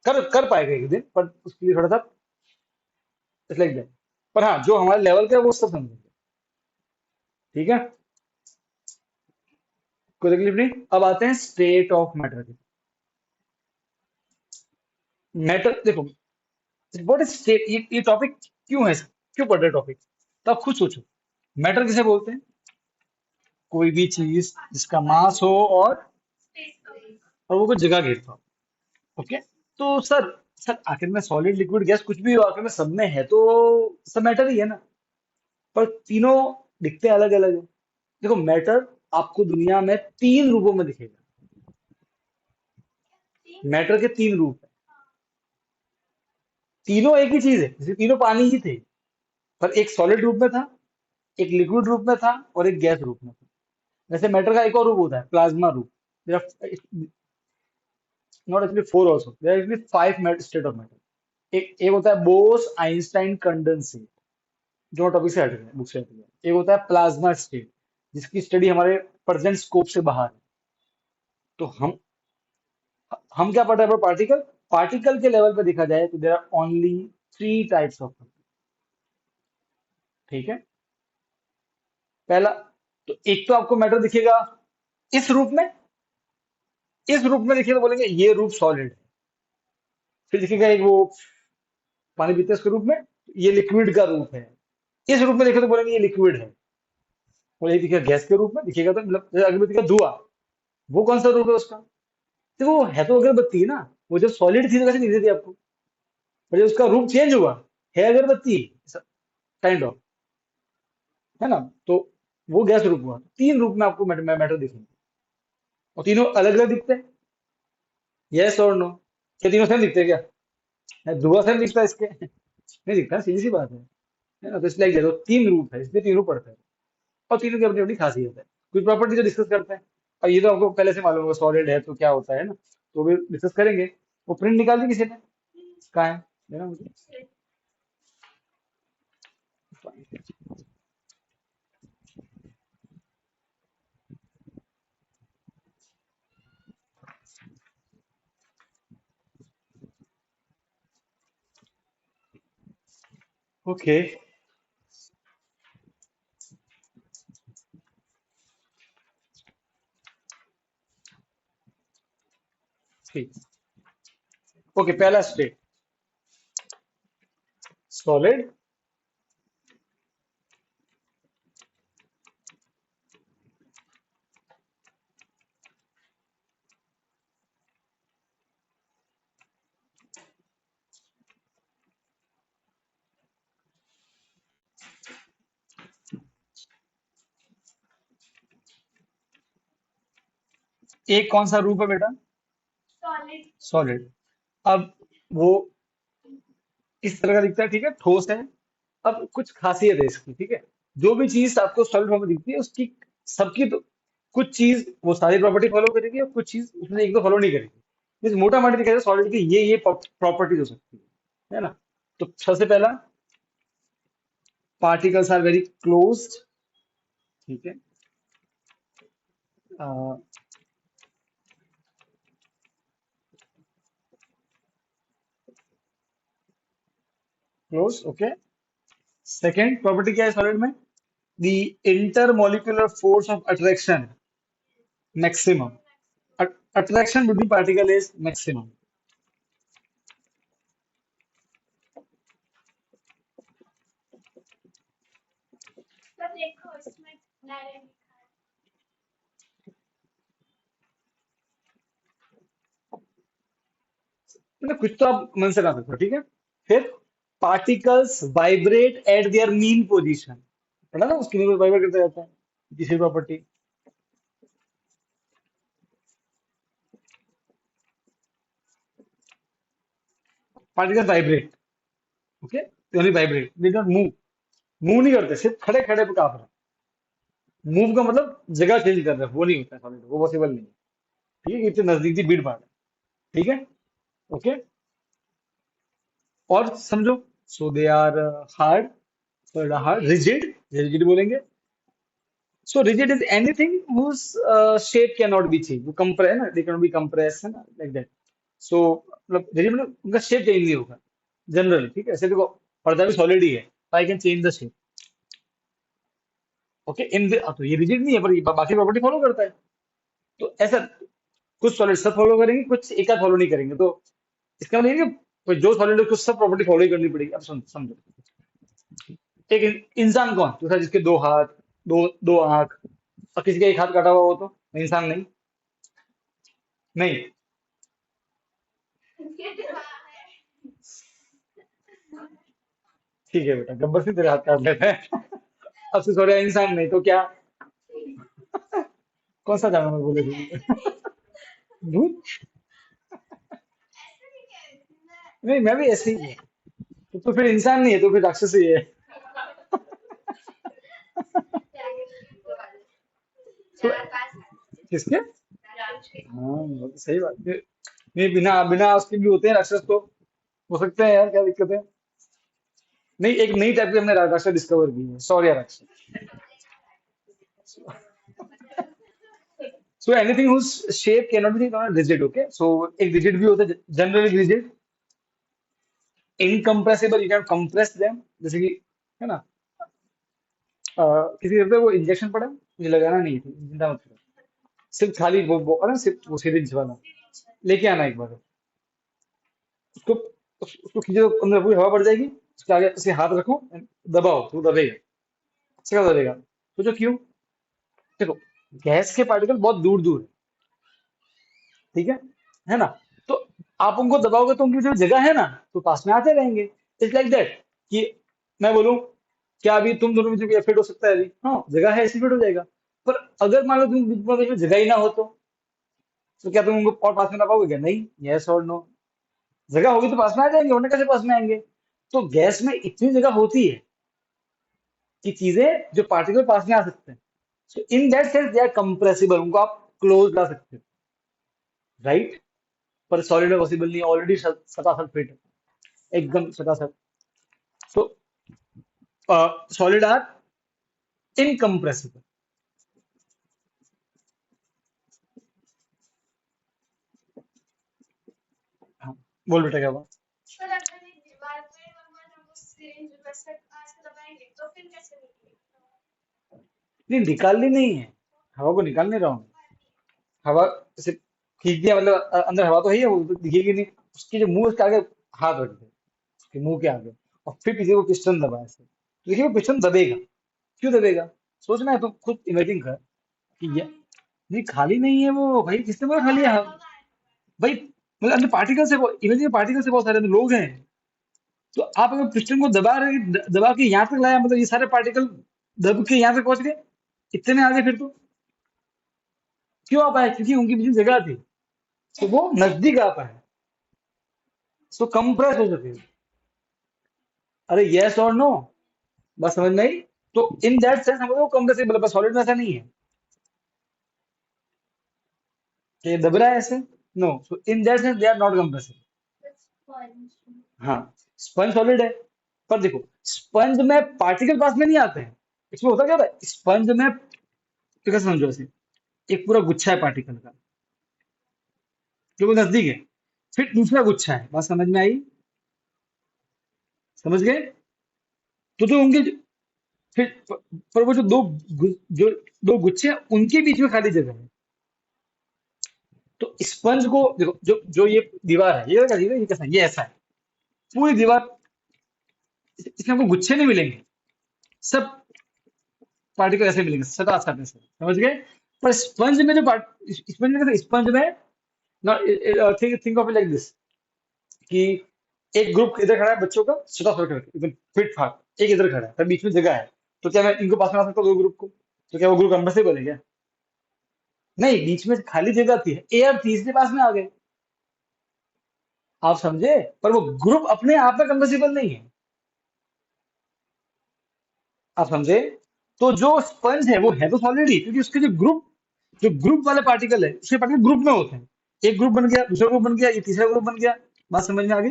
कर कर पाएगा एक दिन, पर उसके लिए थोड़ा सा लाइक दैट। पर हाँ, जो हमारे लेवल का है वो सब समझेंगे। ठीक है, कोई तकलीफ नहीं। अब आते हैं स्टेट ऑफ मैटर के। मैटर देखो, व्हाट इज स्टेट, ये टॉपिक क्यों है, क्यों पढ़ रहे टॉपिक, तो आप खुद सोचो। मैटर किसे बोलते हैं? कोई भी चीज जिसका मास हो और वो कोई जगह घेरता हो। ओके, तो सर आखिर में सॉलिड लिक्विड गैस कुछ भी हो, आखिर में सब में है तो सब मैटर ही है ना। पर तीनों दिखते अलग अलग है। देखो, मैटर आपको दुनिया में तीन रूपों में दिखेगा। मैटर के तीन रूप है, तीनों एक ही चीज है, जैसे तीनों पानी ही थे, पर एक सॉलिड रूप में था, एक लिक्विड रूप में था, और एक गैस रूप में था। वैसे मैटर का एक और रूप होता है, प्लाज्मा रूप। Not actually four also, there are actually five state of matter. एक होता है बोस आइंस्टाइन कंडेंसेट, जो टॉपिक से हट गया, बुक से हट गया। एक होता है प्लाज्मा स्टेट, जिसकी स्टडी हमारे प्रेजेंट स्कोप से बाहर है। तो हम क्या पढ़ रहे हैं? पार्टिकल। पार्टिकल के लेवल पे देखा जाए तो there are only three types of. ठीक है, पहला, तो एक तो आपको मैटर दिखेगा इस रूप में, इस रूप में देखिए तो बोलेंगे ये रूप सॉलिड है। फिर दिखेगा एक वो पानी पीते हैं उसके रूप में, ये लिक्विड का रूप है। इस रूप में देखे तो बोलेंगे ये लिक्विड है। और ये दिखेगा गैस के रूप में, दिखेगा तो मतलब जैसे अगरबत्ती का धुआं, वो कौन सा रूप है उसका? देखो वो है तो अगरबत्ती ना, वो जब सॉलिड थी तो कैसे दिख रही थी आपको, पर जब उसका रूप चेंज हुआ, है अगरबत्ती काइंड ऑफ, है ना? तो वो गैस रूप हुआ। तीन रूप में आपको मैटर दिखेंगे, और तीनों अलग अलग दिखते हैं। यस और नो? क्या तीनों सेम दिखते हैं क्या? है, धुआं सेम दिखता है इसके? नहीं दिखता, सीधी सी बात है ना? तो इसलिए देखो तीन रूप है, इसमें तीन रूप पड़ते हैं, और तीनों की अपनी अपनी खासियत है। कुछ प्रॉपर्टी जो डिस्कस करते हैं। अब ये तो आपको पहले से मालूम होगा सॉलिड है तो क्या होता है ना, तो भी डिस्कस करेंगे। वो प्रिंट निकाल दी किसी ने? कहाँ है? देना मुझे। ओके, ठीक। ओके, पहला स्टेट सॉलिड, एक कौन सा रूप है बेटा? सॉलिड। सॉलिड। अब वो इस तरह का दिखता है, ठीक है, ठोस है। अब कुछ खासियत है इसकी, ठीक है। जो भी चीज आपको सॉलिड फॉर्म में दिखती है उसकी, सबकी तो कुछ चीज वो सारी प्रॉपर्टी फॉलो करेगी और कुछ चीज उसमें एक दो फॉलो नहीं करेगी। जैसे मोटा मोटी दिखा जाए सॉलिड की ये प्रॉपर्टीज हो सकती है ना। तो सबसे पहला, पार्टिकल्स आर वेरी क्लोज्ड, ठीक है, क्लोज, ओके। सेकेंड प्रॉपर्टी क्या है सॉलिड में? The intermolecular force of attraction maximum, attraction between particle is maximum. तो देखो इसमें डायरेक्ट लिखा है। मतलब कुछ तो आप मन से कर सकते हो, ठीक है। फिर particles vibrate at their mean position, पढ़ा ना, उसकी में वाइब्रेट करता रहता है। तीसरी property, particles vibrate, okay, they only vibrate, they don't move. Move नहीं करते, सिर्फ खड़े खड़े पे कांप रहे। मूव का मतलब जगह चेंज कर रहे हैं, वो नहीं होता है सॉलिड, वो पॉसिबल नहीं है। ठीक है, इतने नजदीक थी भीड़ भाड़ है, ठीक है, ओके। और समझो, so they are hard, hard, rigid, rigid बोलेंगे। So rigid is anything whose shape cannot be changed. वो compress है ना, they cannot be compressed है ना, like that. So मतलब rigid मतलब उनका shape change नहीं होगा जनरली, ठीक है। ऐसे देखो, पर्दा भी सॉलिड ही है, I can change the shape, okay. इन तो ये रिजिड नहीं है, पर ये बाकी प्रॉपर्टी फॉलो करता है। तो ऐसा कुछ सॉलिड सब फॉलो करेंगे, कुछ एक आध फॉलो नहीं करेंगे। तो इसका मतलब ये है कि कोई जो सॉलिड है कुछ सब प्रॉपर्टी फॉलो ही करनी पड़ेगी। अब समझो, एक इंसान कौन तो था जिसके दो हाथ, दो दो आंख, और किसी का एक हाथ काटा हुआ हो तो इंसान नहीं? नहीं, ठीक है बेटा, गब्बर सिंह तेरे हाथ काट लेते हैं। अब से सॉरी, इंसान नहीं तो क्या? कौन सा जानवर बोले थे? भूत? ऐसे नहीं कह रही थी मैं। नहीं, मैं भी ऐसे ही हूँ। तो फिर इंसान नहीं है, तो फिर राक्षस ही है। तो चार पांच किसके? राक्षस। हाँ, वो तो सही बात है। नहीं, बिना बिना उसके भी होते हैं राक्षस तो, हो सकते हैं यार, क्या दिक्कत है। नहीं, एक नई टाइप की हमने राक्षस डिस्कवर की है, सॉरी राक्षस। So anything whose shape can not be rigid, okay. So एक रिजिड भी होता है, generally rigid, incompressible, you can compress them, जैसे कि, है ना, किसी करते वो इंजेक्शन पड़ा, मुझे लगाना नहीं है, चिंता मत करो। सिर्फ खाली वो अरे सिर्फ वो सिरिंज वाला लेके आना एक बार। उसको उसको खींचो, अंदर पूरी हवा बढ़ जाएगी, उसके आगे उसे हाथ रखो, दबाओ तो दबेगा। अच्छा क्या दबेगा? सोचो क्यों? देखो, गैस के पार्टिकल बहुत दूर दूर है, ठीक है ना। तो आप उनको दबाओगे तो उनकी जो जगह है ना, तो पास में आते रहेंगे। इट्स लाइक दैट, कि मैं बोलूं क्या अभी तुम दोनों में जो फिट हो सकता है, अभी हाँ जगह है, ऐसे फिट हो जाएगा। पर अगर मान लो तुम बीच में जगह ही ना हो तो क्या तुम उनको और पास में ला पाओगे क्या? नहीं, यस और नो। जगह होगी तो पास में आ जाएंगे, वरना कैसे पास में आएंगे? तो गैस में इतनी जगह होती है कि चीजें, जो पार्टिकल पास में आ सकते हैं। So in that sense they are compressible, उनको आप क्लोज ला सकते हो, राइट? पर सॉलिड में पॉसिबल नहीं, ऑलरेडी सटासट फिट है, एकदम सटासट। So solid are incompressible. हाँ, बोल बेटा क्या हुआ? पर अगर एक दीवार पे अगर हम उस सिरिंज वैसे ऐसे दबाएंगे तो फिर कैसे निकलेगा? नहीं, निकालनी नहीं है, हवा को निकाल नहीं रहा हूँ। हवा से खींच दिया मतलब अंदर हवा तो है ही है, वो तो दिखेगी नहीं। उसके जो मुंह, उसके आगे हाथ रख दे, उसके मुंह के आगे, और फिर पीछे को पिस्टन दबा ऐसे, तो देखिए वो पिस्टन दबेगा। क्यों दबेगा? सोचना है तो खुद इमेजिन कर कि ये, नहीं खाली नहीं है वो भाई, किसने बोला खाली है? हाँ, भाई मतलब अंदर पार्टिकल से, इमेजिन पार्टिकल से बहुत सारे अंदर लोग हैं। तो आप अगर पिस्टन को दबा रहे, दबा के यहाँ तक लाया, मतलब ये सारे पार्टिकल दब के यहाँ तक पहुंच गए, इतने आगे फिर तो क्यों आ पाए? क्योंकि उनके पीछे जगह थी, तो वो नजदीक आ पाए, सो कंप्रेस हो सके। अरे यस और नो, बस समझ में आई? तो इन दैट सेंस हम लोग कंप्रेसिबल, पर सॉलिड में ऐसा नहीं है कि ये दब रहा है ऐसे। No, so in that sense they are not compressible. sponge. हाँ, स्पंज सॉलिड है, पर देखो स्पंज में पार्टिकल पास में नहीं आते हैं। इसमें होता क्या होता है स्पंज में, तो कैसे समझो ऐसे, एक पूरा गुच्छा है पार्टिकल का, जो वो नजदीक है, फिर दूसरा गुच्छा है, बात समझ में आई? समझ गए? तो जो उनके फिर पर वो जो जो दो गुच्छे हैं उनके बीच में खाली जगह है। तो स्पंज को देखो, जो जो ये दीवार है, ये कैसी है, ये कैसा है? ये ऐसा है पूरी दीवार, इसमें आपको गुच्छे नहीं मिलेंगे, सब पार्टिकल ऐसे मिलेंगे सटा सट से, समझ गए? पर स्पंज में जो पार्ट, स्पंज में कैसे, स्पंज में think of it like this, कि एक ग्रुप इधर खड़ा है बच्चों का, सटा सट करके एकदम फिट फाट, एक इधर खड़ा है, पर बीच में जगह है, तो क्या मैं इनको पास में ला सकता हूँ, दो ग्रुप को? तो क्या वो ग्रुप कंप्रेसिबल है क्या? नहीं, बीच में खाली जगह थी, एयर थी, इसलिए पास में आ गए। आप समझे? पर वो ग्रुप अपने आप में कंप्रेसिबल नहीं है। आप समझे? तो जो स्पंज है वो है तो सॉलिड ही, क्योंकि उसके जो ग्रुप वाले पार्टिकल है, उसके पार्टिकल ग्रुप में होते हैं। एक ग्रुप बन गया, दूसरा ग्रुप बन गया, ये तीसरा ग्रुप बन गया। बात समझ में आ गई?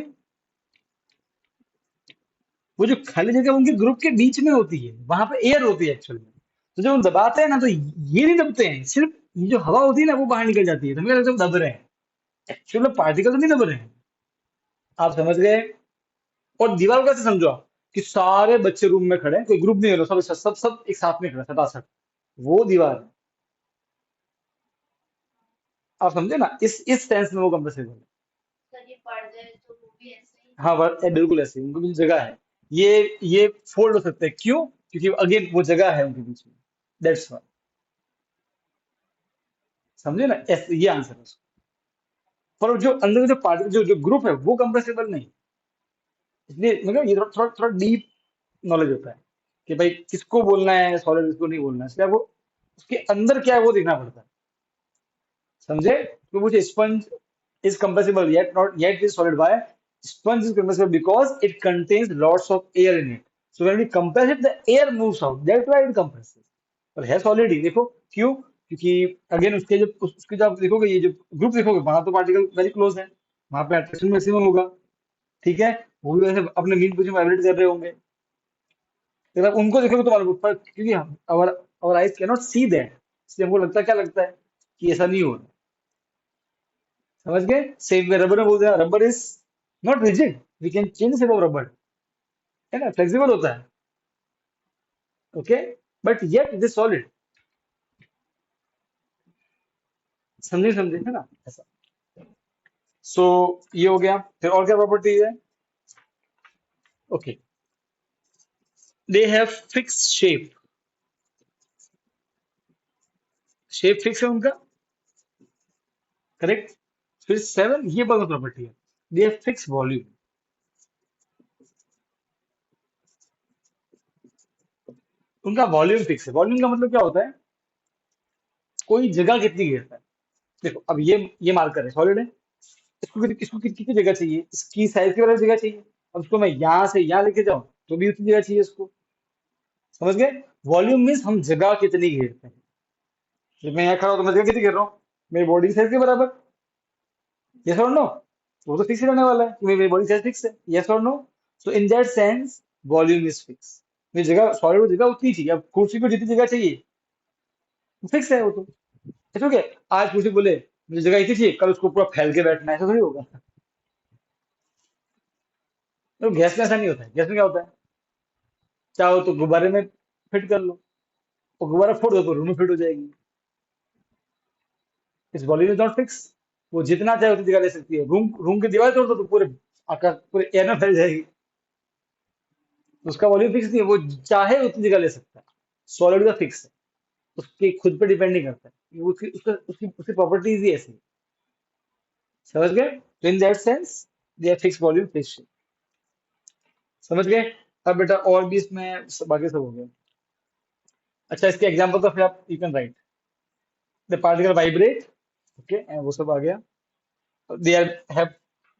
वो जो खाली जगह उनके ग्रुप के बीच में होती है, वहां पे एयर होती है एक्चुअल में। तो जब हम दबाते हैं ना, तो ये नहीं दबते हैं, सिर्फ ये जो हवा होती है ना वो बाहर निकल जाती है, तो हमें लगता है वो दब रहे हैं, एक्चुअल में पार्टिकल तो नहीं दब रहे हैं। आप समझ गए? और दीवार को कैसे समझो आप, कि सारे बच्चे रूम में खड़े हैं, कोई ग्रुप नहीं हो रहा, सब सब सब एक साथ में खड़े हैं, सटासट, वो दीवार है। आप समझे ना? इस सेंस में वो कंप्रेसिबल है। सर ये पड़ जाए तो वो भी ऐसे ही। हाँ, बिल्कुल ऐसे ही, उनके बीच जगह है। ये फोल्ड हो सकते हैं, क्यों? क्योंकि अगेन वो जगह है उनके बीच में, दैट्स व्हाई। समझे ना? ऐसे ये आंसर है उसका। पर जो अंदर का जो पार्ट, जो जो ग्रुप है वो कंप्रेसिबल नहीं, इसलिए मतलब ये थोड़ा थोड़ा थोड़ा डीप नॉलेज होता है कि भाई किसको बोलना है सॉलिड, किसको नहीं बोलना है, इसलिए आपको उसके अंदर क्या है वो देखना पड़ता है। समझे? तो मुझे sponge is compressible yet not yet is solid. Why? Sponge is compressible because it contains lots of air in it. So when we compress it, the air moves out. That's why it compresses. पर है solid ही, देखो क्यों? क्योंकि again उसके जो उसके जो आप देखोगे, ये जो ग्रुप देखोगे, वहां तो पार्टिकल वेरी क्लोज है, वहां पे अट्रैक्शन मैक्सिमम होगा, ठीक है? वो भी वैसे अपने मीन पोजीशन में वाइब्रेट कर रहे होंगे, लेकिन आप उनको देखोगे तो मालूम, पर क्योंकि हम our eyes cannot see that, इसलिए हमको लगता है, क्या लगता है कि ऐसा नहीं हो रहा। समझ गए? सेम वे रबर में बोलते हैं, rubber is not rigid, we can change shape of rubber, है ना, फ्लेक्सिबल होता है, okay, but yet it is solid. समझे? समझे है ना ऐसा? सो ये हो गया, फिर और क्या प्रॉपर्टी है? Okay, they have fix shape, shape fix है उनका, करेक्ट? फिर 7, ये बहुत प्रॉपर्टी है, दे हैव फिक्स वॉल्यूम, उनका वॉल्यूम फिक्स है। वॉल्यूम का मतलब क्या होता है? कोई जगह कितनी घेरता है। देखो अब ये मार्कर है, सॉलिड है, इसको कितनी जगह चाहिए, इसकी साइज की वजह से जगह चाहिए। अब उसको मैं यहाँ से यहाँ लेके जाऊं तो भी उतनी जगह चाहिए इसको। समझ गए? वॉल्यूम मीन्स हम जगह कितनी घेरते हैं। जब मैं यहाँ खड़ा हूं तो मैं जगह कितनी घेर रहा हूँ, मेरी बॉडी साइज के बराबर, यस और नो? वो तो फिक्स रहने वाला है कि मेरी बॉडी साइज फिक्स है, यस और no? So in that sense volume is fix. मेरी जगह सॉलिड जगह उतनी चाहिए, अब कुर्सी को जितनी जगह चाहिए फिक्स है वो तो। ऐसा क्या आज कुर्सी बोले मुझे जगह इतनी चाहिए, कल उसको पूरा फैल के बैठना है, ऐसा थोड़ी होगा। तो गैस में ऐसा नहीं होता है, गैस में क्या होता है, चाहो तो गुब्बारे में फिट कर लो, और गुब्बारा फोड़ दो तो रूम में फिट हो जाएगी। इस वॉल्यूम इज नॉट फिक्स। वो जितना चाहे उतनी जगह ले सकती है, रूम रूम की दीवार तोड़ दो तो पूरे आकाश पूरे एयर में फैल जाएगी। उसका वॉल्यूम फिक्स नहीं है, वो चाहे उतनी जगह ले सकता है। सॉलिड का फिक्स है, उसके खुद पे डिपेंड नहीं करता है, वो उसकी उसका उसकी उसकी प्रॉपर्टीज ही ऐसी है। समझ गए? तो in that sense they are fix volume fix. समझ गए? अब बेटा और भी इसमें बाकी सब हो गया। अच्छा, इसके एग्जाम्पल तो फिर आप you can write the particle vibrate, okay, वो सब आ गया। They are have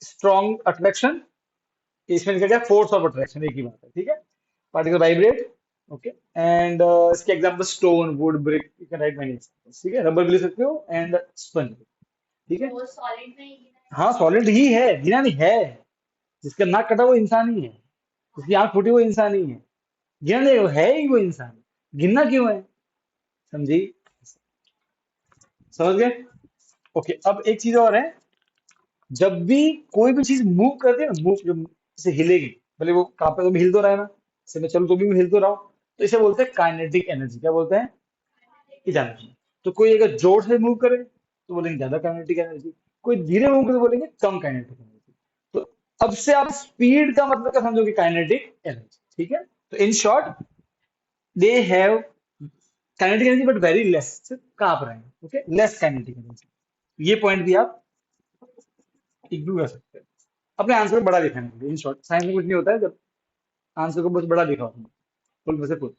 strong attraction, इसमें लिखा गया फोर्स ऑफ अट्रैक्शन, एक ही बात है, ठीक है। Particle vibrate, okay. एंड इसके example stone, would, brick, you can right many examples, ठीक है। रबर भी लिख सकते हो एंड स्पंज, ठीक है। वो सॉलिड में ही गिना है। हाँ सॉलिड ही है, गिना नहीं है। जिसका नाक कटा वो इंसान ही है, जिसकी आंख फूटी वो इंसान ही है। गिना नहीं, वो है ही वो इंसान। गिनना क्यों है? समझी? समझ गए? ओके, अब एक चीज और है। जब भी कोई भी चीज मूव करती है ना, मूव जब जैसे हिलेगी, भले वो कहाँ पे तो भी हिल तो रहा है ना, जैसे मैं चलूँ तो भी मैं हिल तो रहा हूँ, तो इसे बोलते हैं काइनेटिक एनर्जी। क्या बोलते हैं? एनर्जी। तो कोई अगर जोर से मूव करे तो बोलेंगे ज्यादा काइनेटिक एनर्जी, कोई धीरे मूव करे तो बोलेंगे कम काइनेटिक एनर्जी। तो अब से आप स्पीड का मतलब क्या समझोगे? काइनेटिक एनर्जी, ठीक है। तो in short they have kinetic energy but very less, सिर्फ कांप रहे हैं, ओके, लेस काइनेटिक एनर्जी। ये पॉइंट भी आप इग्नोर कर सकते हैं। अपने आंसर को बड़ा दिखाने के लिए, इन शॉर्ट साइंस में कुछ नहीं होता है जब आंसर को बस बड़ा दिखाओ तुम, फुल में से फुल,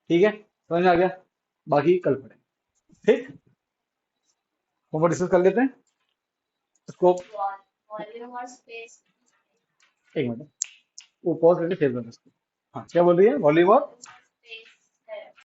ठीक है। समझ में आ गया? बाकी कल पढ़ेंगे, ठीक। होमवर्क डिस्कस कर लेते हैं इसको। वॉल्यूम और स्पेस। एक मिनट, वो पॉज करके फिर करें इसको। हाँ, क्या बोल रही है? वॉल्यूम और